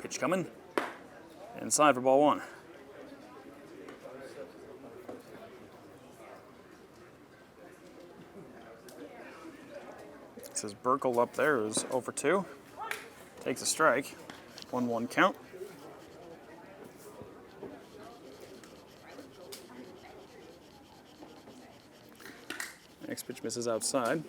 Pitch coming. Inside for ball 1. Says Burkle up there is 0 for 2. Takes a strike. 1-1 count. Next pitch misses outside.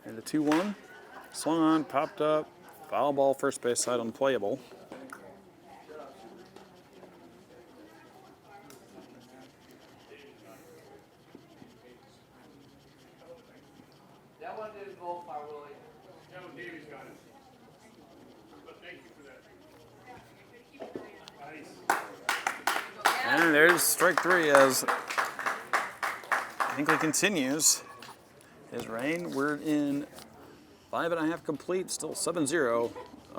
And the 2-1. Swung on, popped up. Foul ball, first base side, unplayable. And there's strike 3 as Hinckley continues his reign. We're in 5.5 complete, still 7-0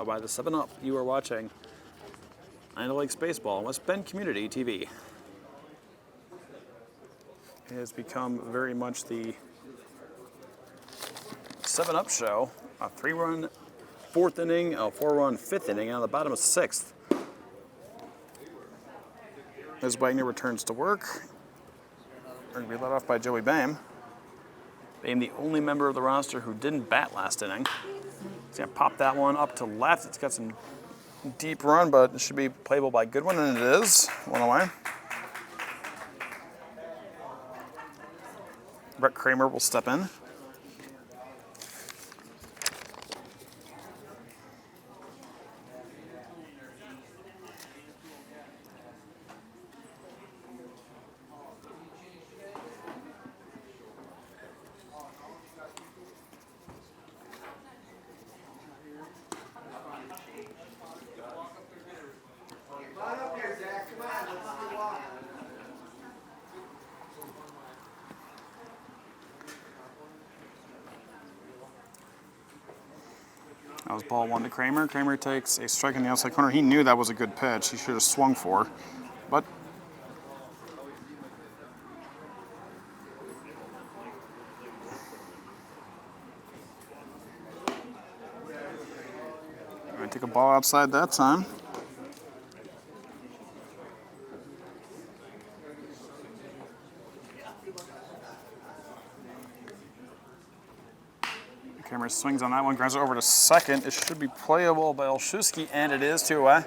by the 7-up. You are watching Land O'Lakes Baseball, West Bend Community TV. It has become very much the 7-up show. A 3-run 4th inning, a 4-run 5th inning, on the bottom of 6th. As Wagner returns to work, we're going to be led off by Joey Boehm. Boehm, the only member of the roster who didn't bat last inning. He's going to pop that one up to left. It's got some deep run, but it should be playable by Goodwin, and it is. 1 away. Brett Kramer will step in. That was ball 1 to Kramer. Kramer takes a strike in the outside corner. He knew that was a good pitch. He should have swung for, but I took a ball outside that time. Kramer swings on that one, grounds it over to second. It should be playable by Olszewski, and it is 2-away.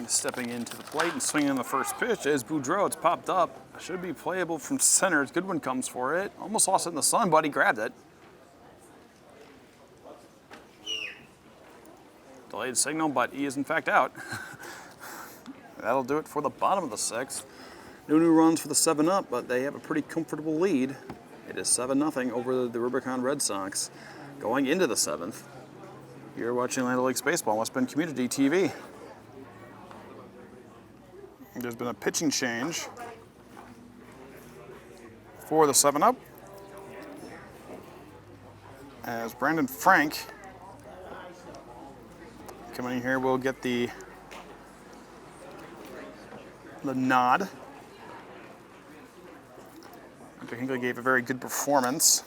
Stepping into the plate and swinging the first pitch is Boudreau. It's popped up. Should be playable from center. Goodwin comes for it. Almost lost it in the sun, but he grabbed it. Delayed signal, but he is in fact out. That'll do it for the bottom of the 6th. No new runs for the 7-up, but they have a pretty comfortable lead. It is 7-0 over the Rubicon Red Sox going into the 7th. You're watching Land O'Lakes Baseball, West Bend Community TV. There's been a pitching change for the 7-up, as Brandon Frank coming in here will get the nod. Hunter Hinckley gave a very good performance.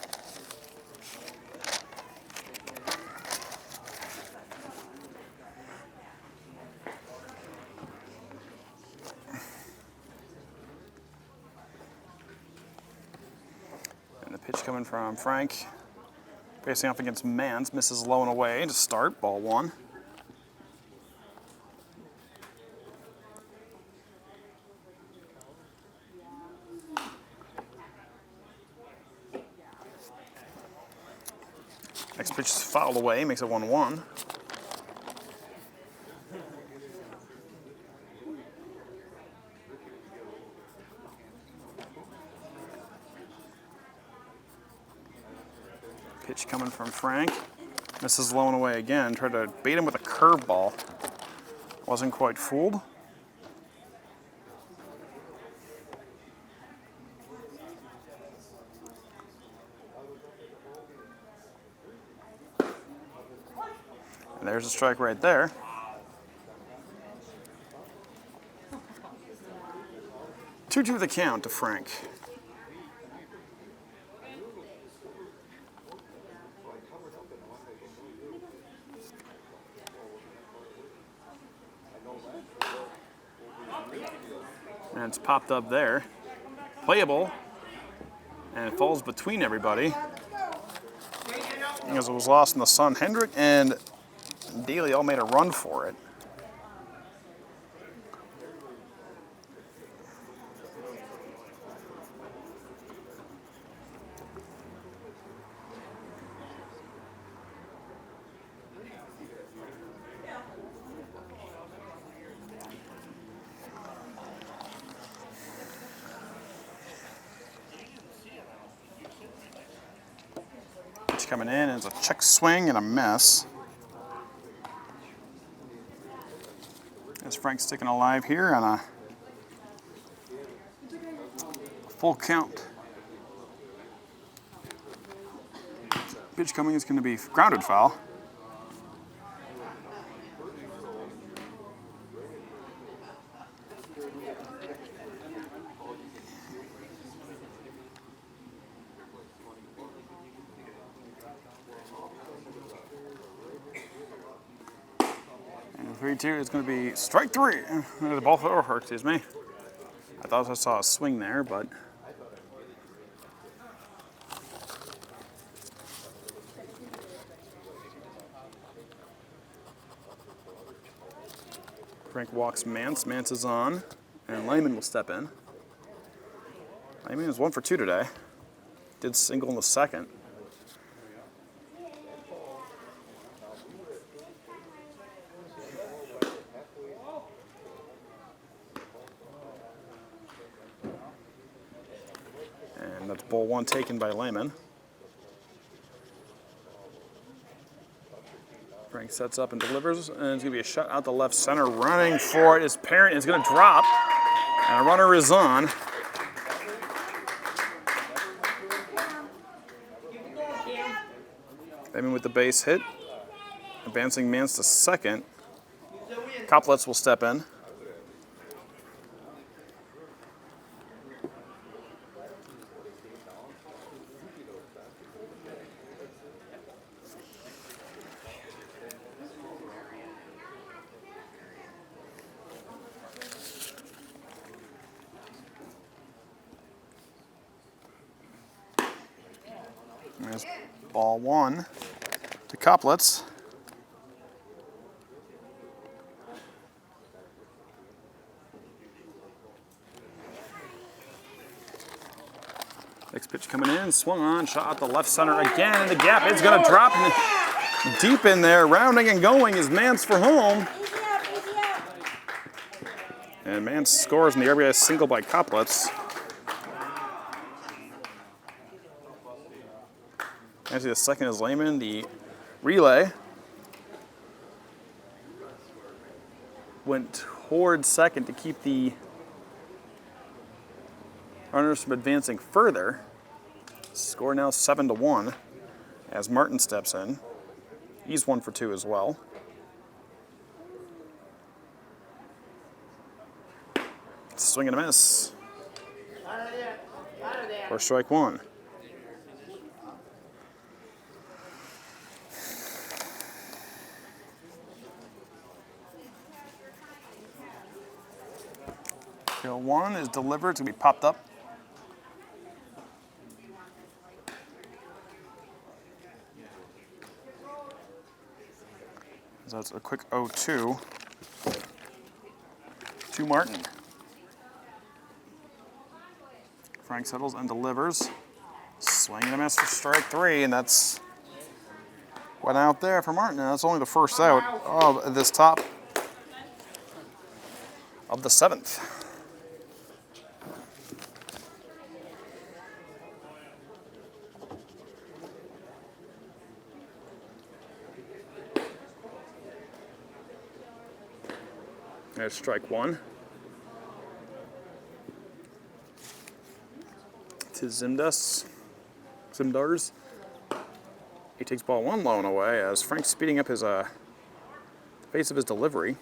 Pitch coming from Frank, facing off against Mans, misses low and away to start, ball 1. Next pitch is fouled away, makes it 1-1. Pitch coming from Frank. Misses low and away again. Tried to bait him with a curveball. Wasn't quite fooled. And there's a strike right there. Two-two the count to Frank. And it's popped up there. Playable. And it falls between everybody. Because it was lost in the sun. Hendrick and Daly all made a run for it. Coming in is a check swing and a miss. As Frank's sticking alive here on a full count. Pitch coming is going to be grounded foul. And 3-2 is going to be strike 3. The ball flew over, excuse me. I thought I saw a swing there, but Frank walks Mance. Mance is on, and Lyman will step in. Lyman is 1 for 2 today. Did single in the second. Ball one taken by Lehman. Frank sets up and delivers, and it's going to be a shot out the left center. Running for it is Parent. Is going to drop, and a runner is on. Lehman with the base hit. Advancing Mance to second. Koplitz will step in. There's ball one to Koplitz. Next pitch coming in, swung on, shot out the left center again, and the gap is going to drop deep in there. Rounding and going is Mance for home. And Mance scores in the RBI single by Koplitz. Actually, the second is Lehman. The relay went toward second to keep the runners from advancing further. Score now 7-1 as Martin steps in. He's 1 for 2 as well. Swing and a miss. For strike one. Field one is delivered. It's going to be popped up. So that's a quick 0-2 to Martin. Frank settles and delivers. Swing and a miss for strike three, and that's went out there for Martin. And that's only the first out of this top of the seventh. There's strike one. To Zimdars. He takes ball one low and away as Frank's speeding up his the pace of his delivery.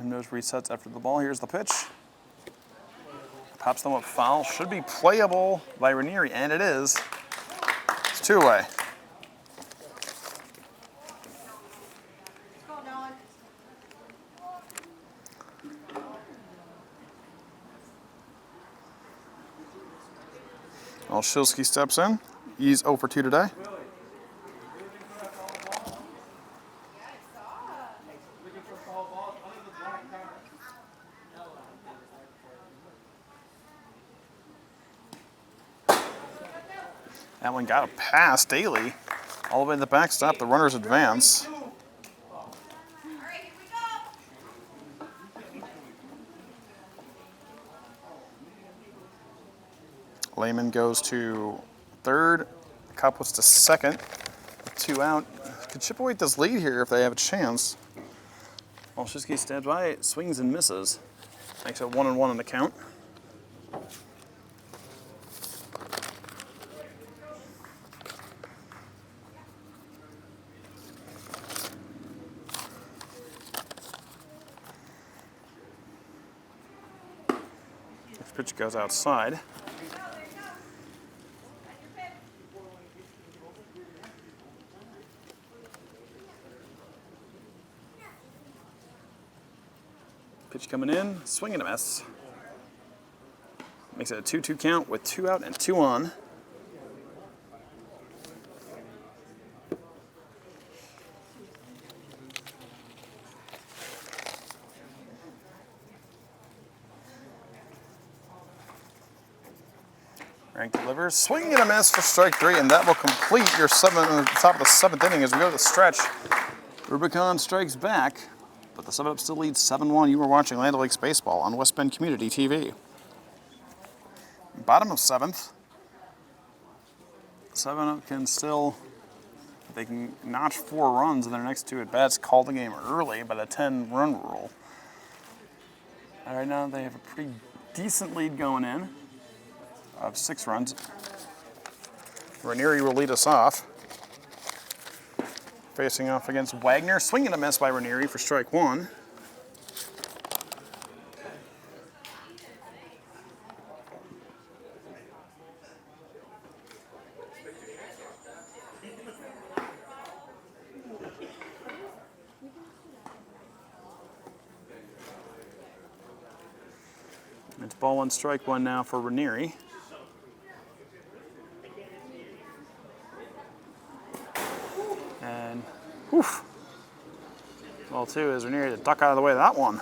Those resets after the ball. Here's the pitch. Pops them up foul. Should be playable by Ranieri, and it is. It's two-away. Olszewski steps in. He's 0 for 2 today. That one got a pass. Daly all the way to the backstop. The runners advance. Lehman goes to third. Koplitz to second. 2 out. Could chip away at this lead here if they have a chance. Olszewski stands by, swings and misses. Makes it 1-1 in the count. Pitch goes outside. Pitch coming in, swing and a miss. Makes it a 2-2 count with 2 out and 2 on. Rank delivers, swing and a miss for strike 3, and that will complete your top of the 7th inning as we go to the stretch. Rubicon strikes back, but the 7-up still leads 7-1. You were watching Land O'Lakes Baseball on West Bend Community TV. Bottom of 7th. 7-up can still, if they can notch 4 runs in their next 2 at-bats, call the game early by the 10-run rule. All right, now they have a pretty decent lead going in of 6 runs. Ranieri will lead us off. Facing off against Wagner. Swing and a miss by Ranieri for strike 1. It's ball 1, strike 1 now for Ranieri. And, woof. Ball 2 is Ranieri to duck out of the way of that one.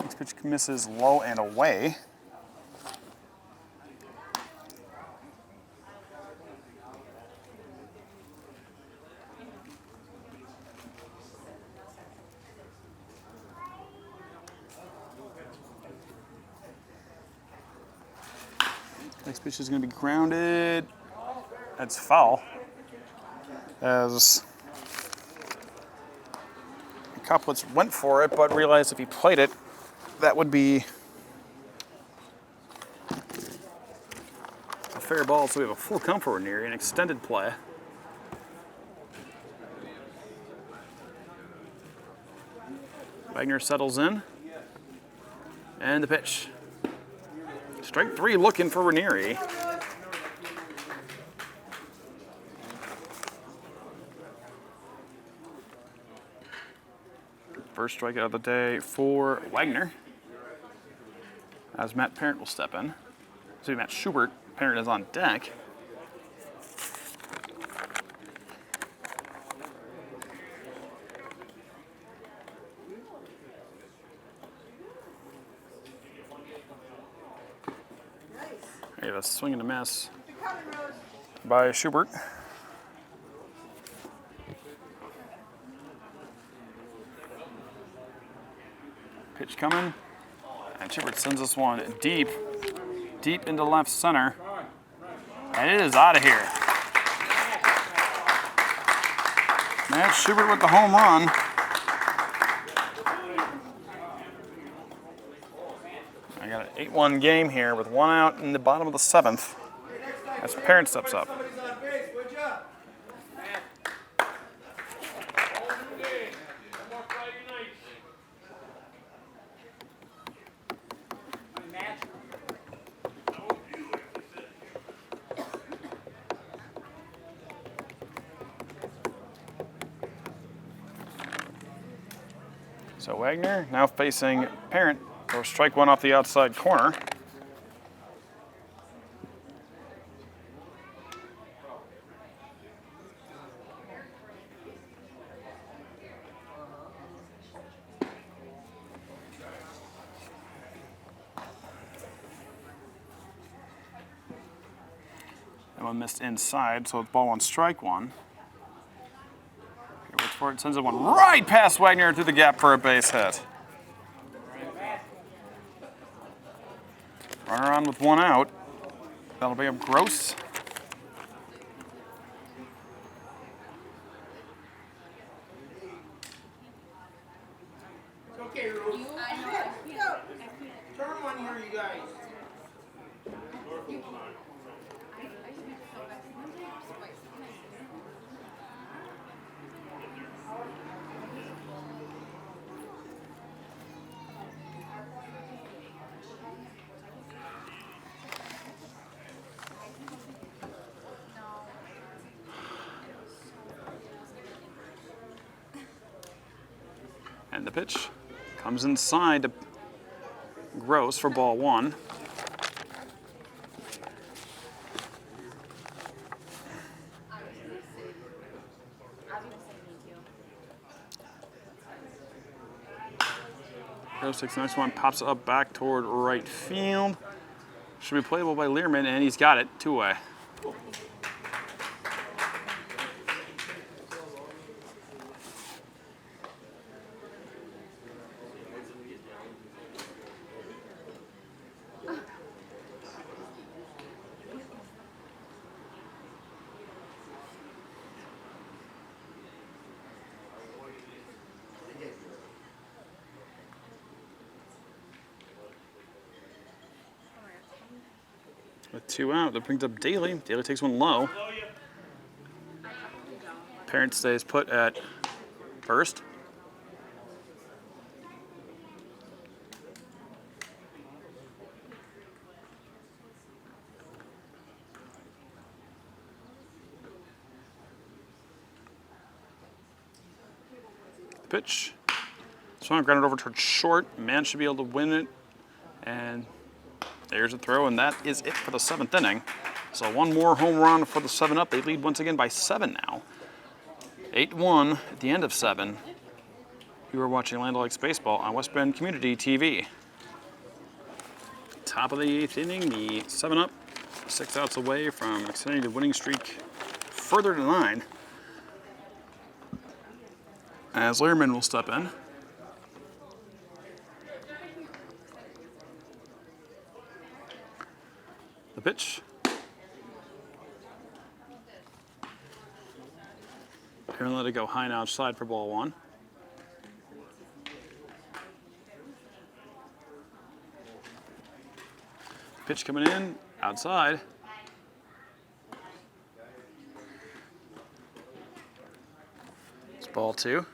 Next pitch misses low and away. Next pitch is going to be grounded. That's foul. As Koplitz went for it, but realized if he played it, that would be a fair ball. So we have a full count for Ranieri, an extended play. Wagner settles in. And the pitch. Strike 3 looking for Ranieri. First strikeout of the day for Wagner. As Matt Parent will step in. So Matt Schubert, Parent is on deck. We have a swing and a miss by Schubert. Pitch coming, and Schubert sends this one deep into left center, and it is out of here. Matt Schubert with the home run. I got an 8-1 game here with 1 out in the bottom of the 7th as Parent steps up. So Wagner now facing Parent for strike 1 off the outside corner. That one missed inside, so it's ball 1, strike 1. He waits for it, sends it one right past Wagner through the gap for a base hit. Runner on with 1 out. That'll be up Gross. It's okay, Rose. Turn one here, you guys. And the pitch comes inside to Gross for ball 1. Throws takes the next one, pops it up back toward right field. Should be playable by Learman, and he's got it. 2 away. With 2 out, that brings up Daly. Daly takes one low. Parent stays put at first. Pitch. Swung grounded over towards short. Man should be able to win it. And there's a throw, and that is it for the 7th inning. So one more home run for the 7-up. They lead once again by 7 now. 8-1 at the end of 7. You are watching Land O'Lakes Baseball on West Bend Community TV. Top of the 8th inning, the 7-up, 6 outs away from extending the winning streak further to 9. As Learman will step in. The pitch. Here and let it go high and outside for ball 1. Pitch coming in, outside. It's ball 2.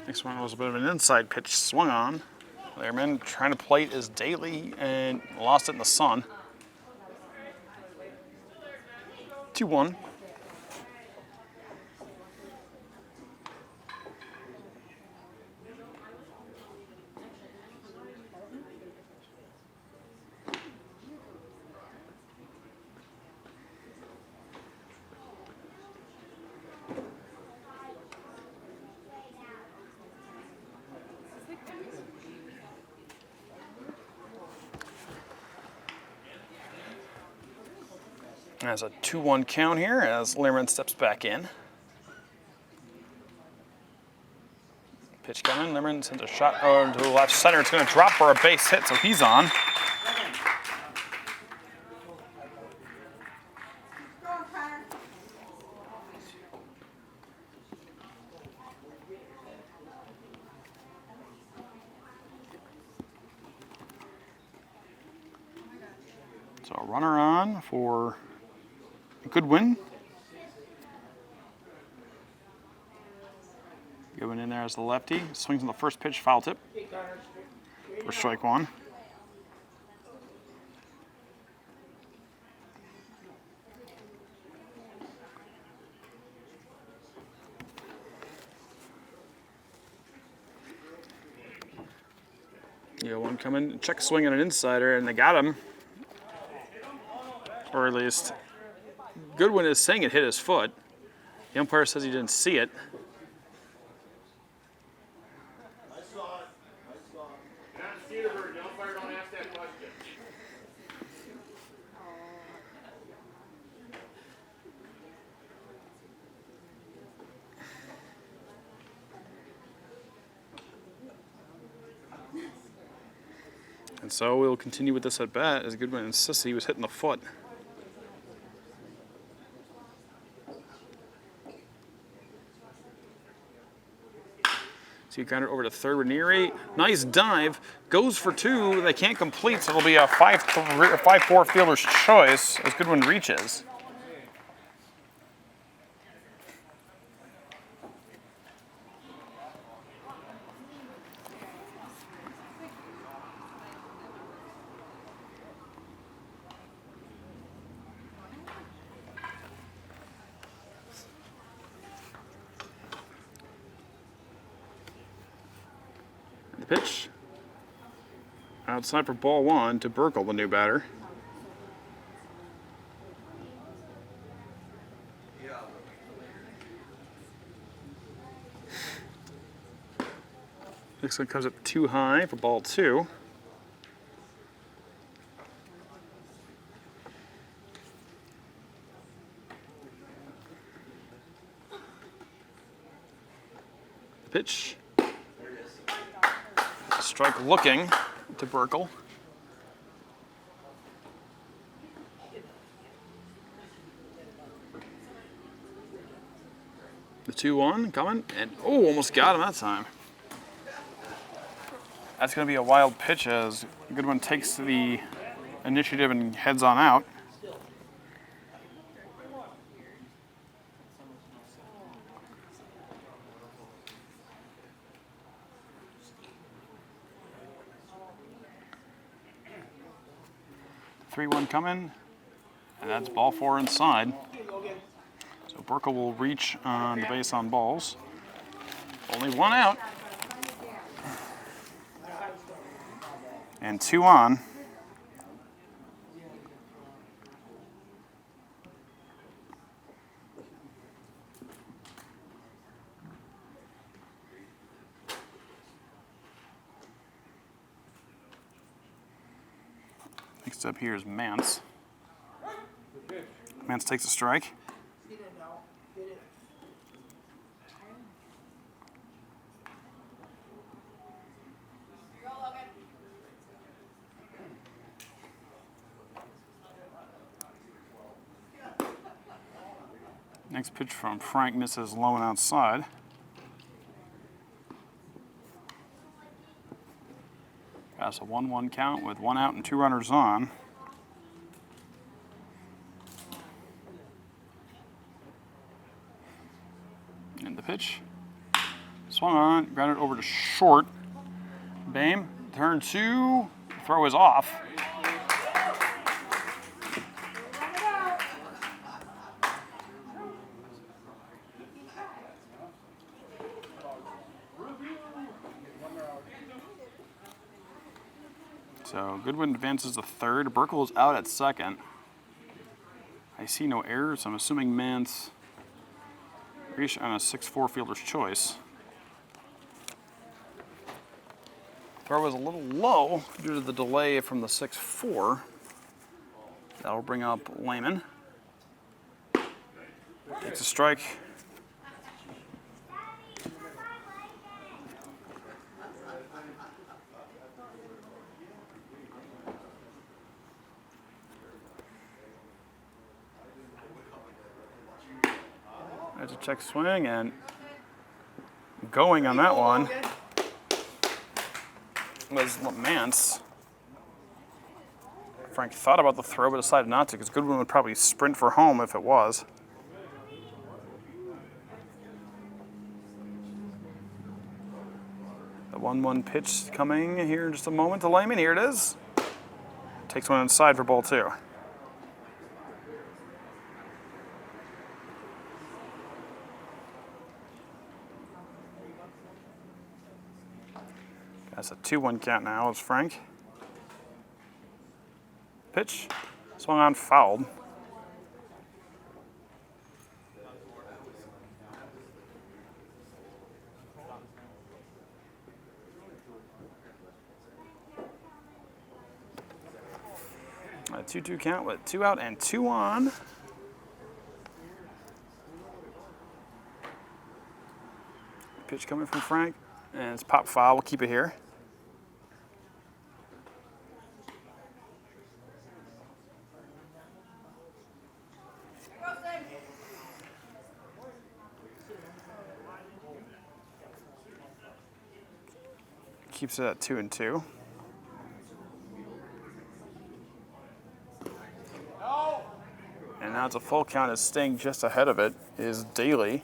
Next one was a bit of an inside pitch swung on. Learman trying to plate is Daly and lost it in the sun. 2-1. There's a 2-1 count here as Learman steps back in. Pitch coming. Learman sends a shot to the left center. It's going to drop for a base hit, so he's on. So a runner on for Goodwin. Goodwin in there as the lefty. Swings on the first pitch, foul tip for strike 1. One coming, check swing on an insider, and they got him. Or at least Goodwin is saying it hit his foot. The umpire says he didn't see it. I saw it. Not Cedarburg. The umpire don't ask that question. And so we'll continue with this at bat as Goodwin insists he was hitting the foot. So you got it over to third. Ranieri, nice dive, goes for 2. They can't complete, so it'll be a 5-4 fielder's choice as Goodwin reaches. Pitch outside for ball 1 to Burkle, the new batter. Next one comes up too high for ball 2. Pitch. Strike looking to Burkle. The 2-1 coming, and oh, almost got him that time. That's going to be a wild pitch as Goodwin takes the initiative and heads on out. The 3-1 coming, and that's ball 4 inside. So Burkle will reach on the base on balls. Only 1 out. And 2 on. Next up here is Mance. Mance takes a strike. Next pitch from Frank misses low and outside. That's a 1-1 count with 1 out and 2 runners on. And the pitch. Swung on, grounded over to short. Bame, turn 2, throw is off. So Goodwin advances to third. Burkle is out at second. I see no errors. I'm assuming Mance reached on a 6-4 fielder's choice. Throw was a little low due to the delay from the 6-4. That'll bring up Lehman. Takes a strike. There's a check swing and going on that one was Mance. Frank thought about the throw but decided not to because Goodwin would probably sprint for home if it was. The 1-1 pitch coming here in just a moment to Lehman. Here it is. Takes one inside for ball 2. That's a 2-1 count now as Frank. Pitch, swung on, fouled. A 2-2 count with 2 out and 2 on. Pitch coming from Frank, and it's pop foul. We'll keep it here. Keeps it at 2-2. And now it's a full count as staying just ahead of it is Daly.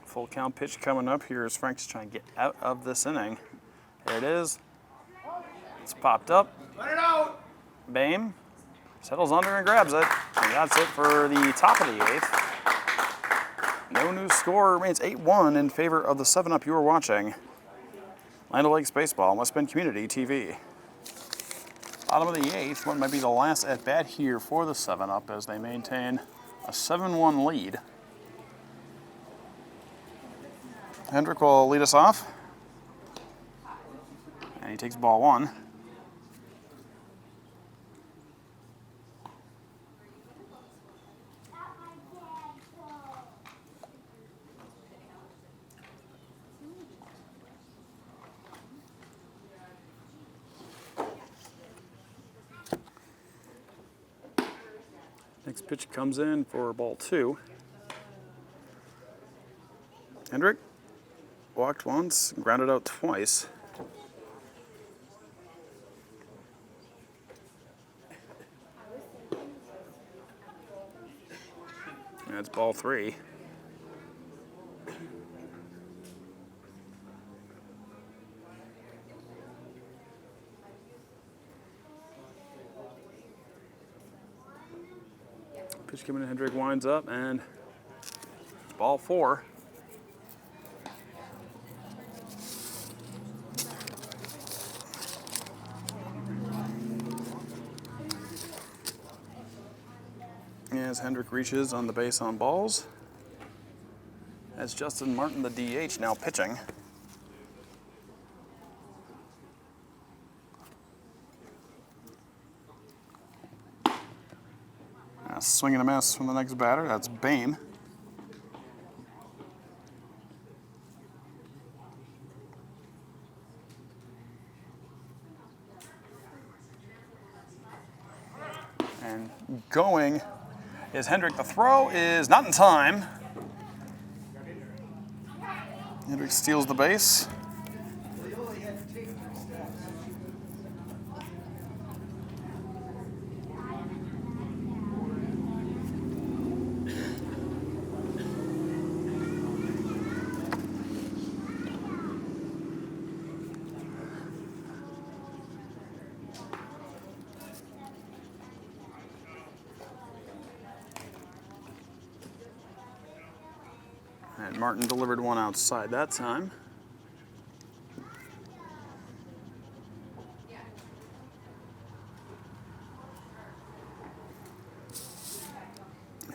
Full count pitch coming up here as Frank's trying to get out of this inning. There it is. It's popped up. Let it out. Bame settles under and grabs it. And that's it for the top of the 8th. No new score. Remains 8-1 in favor of the 7-Up you are watching. Land O'Lakes Baseball, West Bend Community TV. Bottom of the 8th, what might be the last at-bat here for the 7-Up as they maintain a 7-1 lead. Hendrick will lead us off. And he takes ball 1. Next pitch comes in for ball 2. Hendrick walked once, grounded out twice. That's ball 3. Pitch coming in, Hendrick winds up, and it's ball 4. As Hendrick reaches on the base on balls. As Justin Martin, the DH, now pitching. A swing and a miss from the next batter. That's Bame. And going is Hendrick. The throw is not in time. Hendrick steals the base. And Martin delivered one outside that time.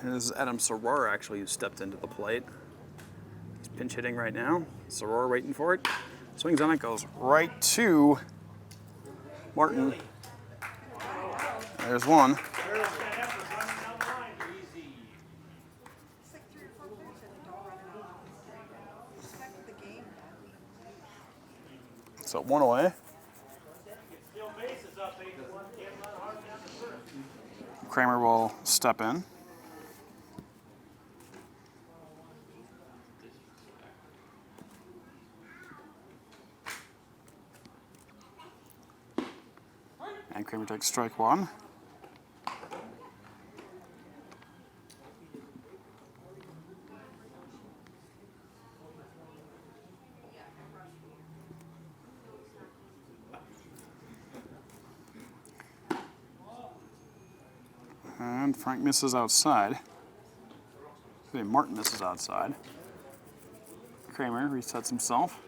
And this is Adam Soror actually who stepped into the plate. He's pinch hitting right now. Soror waiting for it. Swings on it, goes right to Martin. There's one. So 1 away. Kramer will step in. And Kramer takes strike 1. And Frank misses outside. Martin misses outside. Kramer resets himself.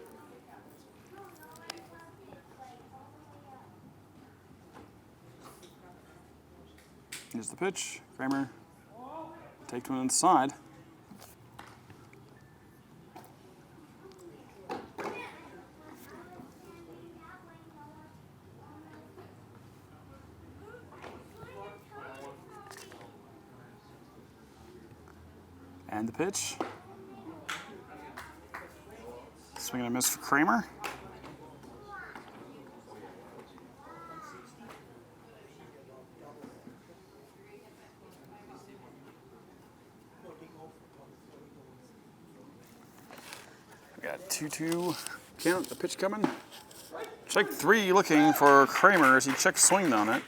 Here's the pitch. Kramer takes one inside. And the pitch. Swing and a miss for Kramer. We got 2-2 count, the pitch coming. Strike 3 looking for Kramer as he check swinged on it.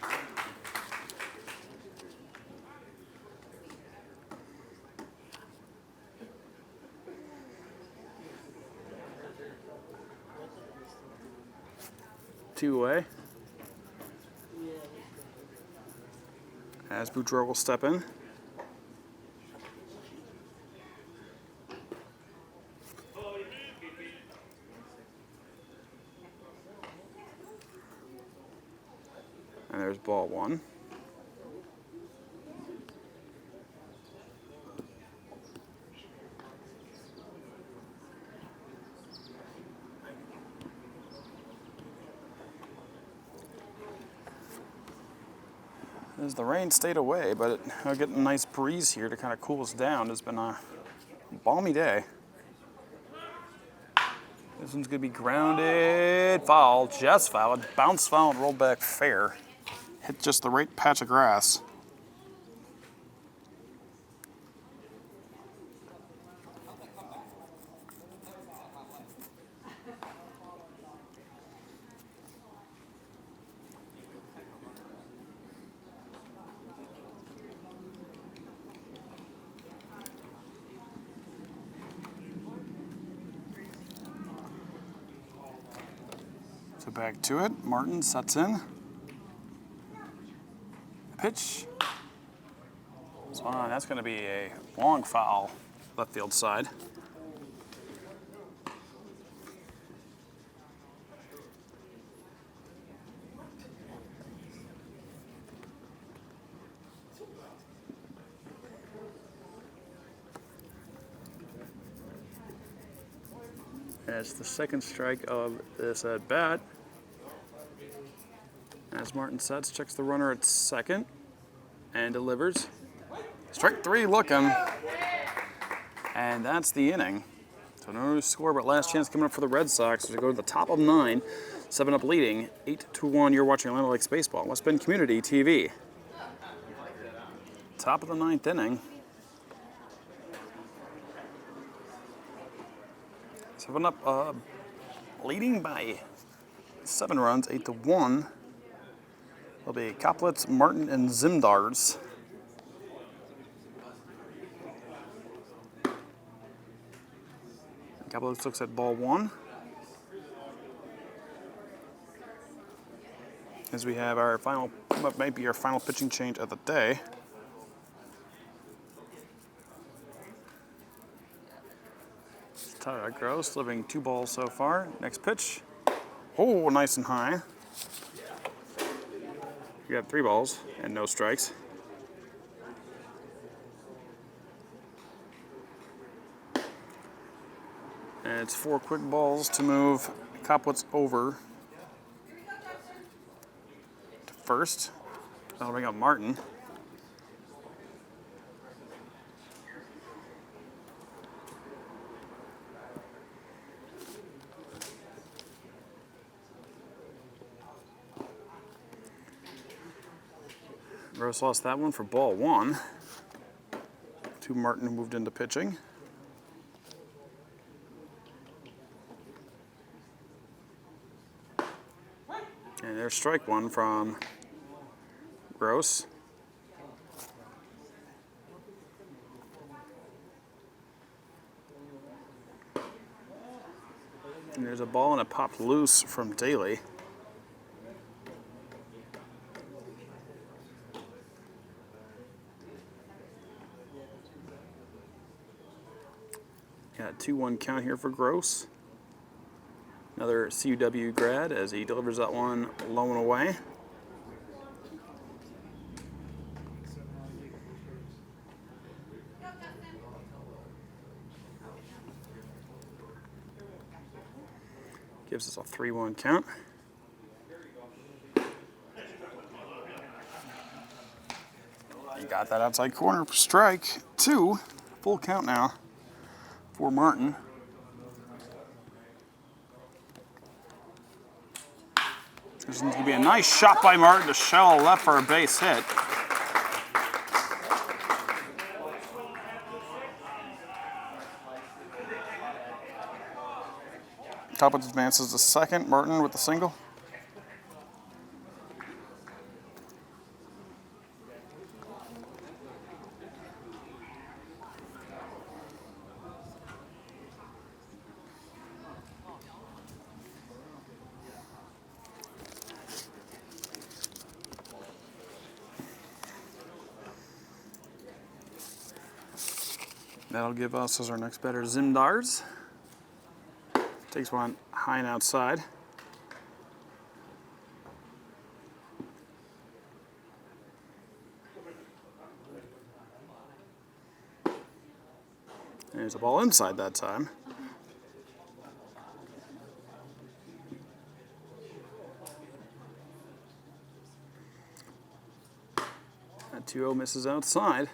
Two away. As Boudreaux will step in. And there's ball one. As the rain stayed away, but we're getting a nice breeze here to kind of cool us down. It's been a balmy day. This one's going to be grounded. Foul, just foul. Bounce foul and rolled back fair. Hit just the right patch of grass. So back to it. Martin sets in. Pitch. So that's going to be a long foul, left field side. That's the second strike of this at bat. As Martin sets, checks the runner at second and delivers. Strike three looking. And that's the inning. So no score, but last chance coming up for the Red Sox to go to the top of 9, 7-up leading, 8-1. You're watching Atlanta Lakes Baseball, West Bend Community TV. Top of the 9th inning. 7-up, leading by 7 runs, 8-1. There'll be Koplitz, Martin, and Zimdars. Koplitz looks at ball one. As we have our final, what might be our final pitching change of the day. Tyler Gross delivering 2 balls so far. Next pitch. Oh, nice and high. You have 3 balls and no strikes. And it's 4 quick balls to move Koplitz over to first. That'll bring up Martin. Gross lost that one for ball 1. To Martin, who moved into pitching. And there's strike 1 from Gross. And there's a ball and it popped loose from Daly. Got a 2-1 count here for Gross. Another CUW grad as he delivers that one low and away. Gives us a 3-1 count. He got that outside corner for strike 2. Full count now for Martin. This is going to be a nice shot by Martin to shell left for a base hit. Koplitz advances to second. Martin with the single. That'll give us as our next batter Zimdars. Takes one high and outside. There's a ball inside that time. That 2-0 misses outside.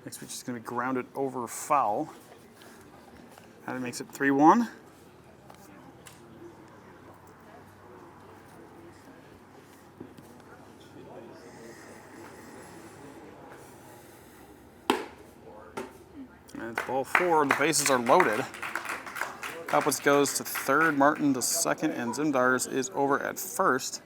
Next pitch is going to be grounded over foul. That makes it 3-1. And it's ball 4. The bases are loaded. Kopwitz goes to third, Martin to second, and Zimdars is over at first.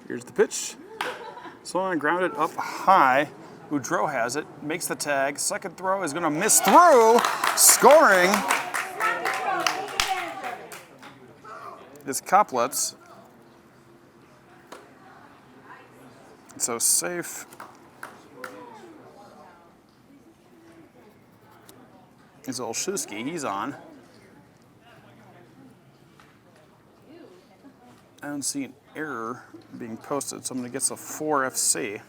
Here's the pitch. Swung grounded up high. Boudreau has it, makes the tag. Second throw is going to miss through. Scoring is Kopwitz. So safe is Olszewski. He's on. I don't see an error being posted, so I'm going to get a 4 FC.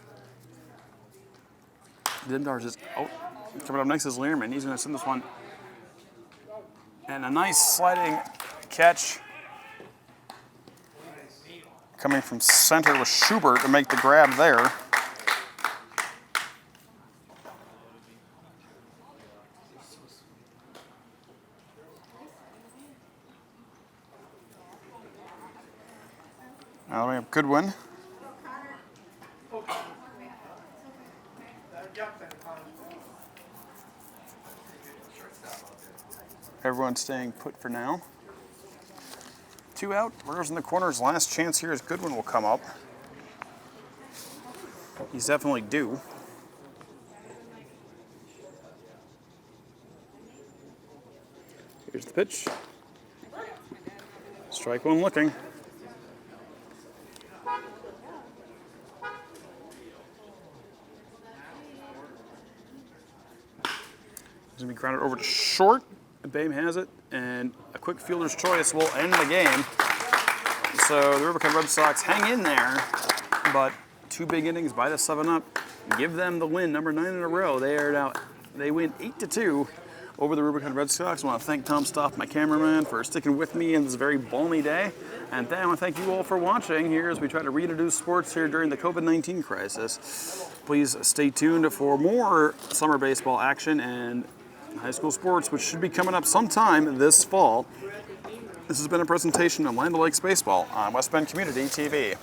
Zimdars is out. Coming up next is Learman. He's going to send this one. And a nice sliding catch coming from center with Schubert to make the grab there. Now we have Goodwin. Everyone's staying put for now. 2 out. Runners in the corners. Last chance here is Goodwin will come up. He's definitely due. Here's the pitch. Strike one looking. It's going to be grounded over to short. Bame has it, and a quick fielder's choice will end the game. So the Rubicon Red Sox hang in there, but 2 big innings by the 7-up give them the win, number 9 in a row. They win 8-2 over the Rubicon Red Sox. I want to thank Tom Stoff, my cameraman, for sticking with me in this very balmy day. And then I want to thank you all for watching here as we try to reintroduce sports here during the COVID-19 crisis. Please stay tuned for more summer baseball action and high school sports, which should be coming up sometime this fall. This has been a presentation of Land O'Lakes Baseball on West Bend Community TV.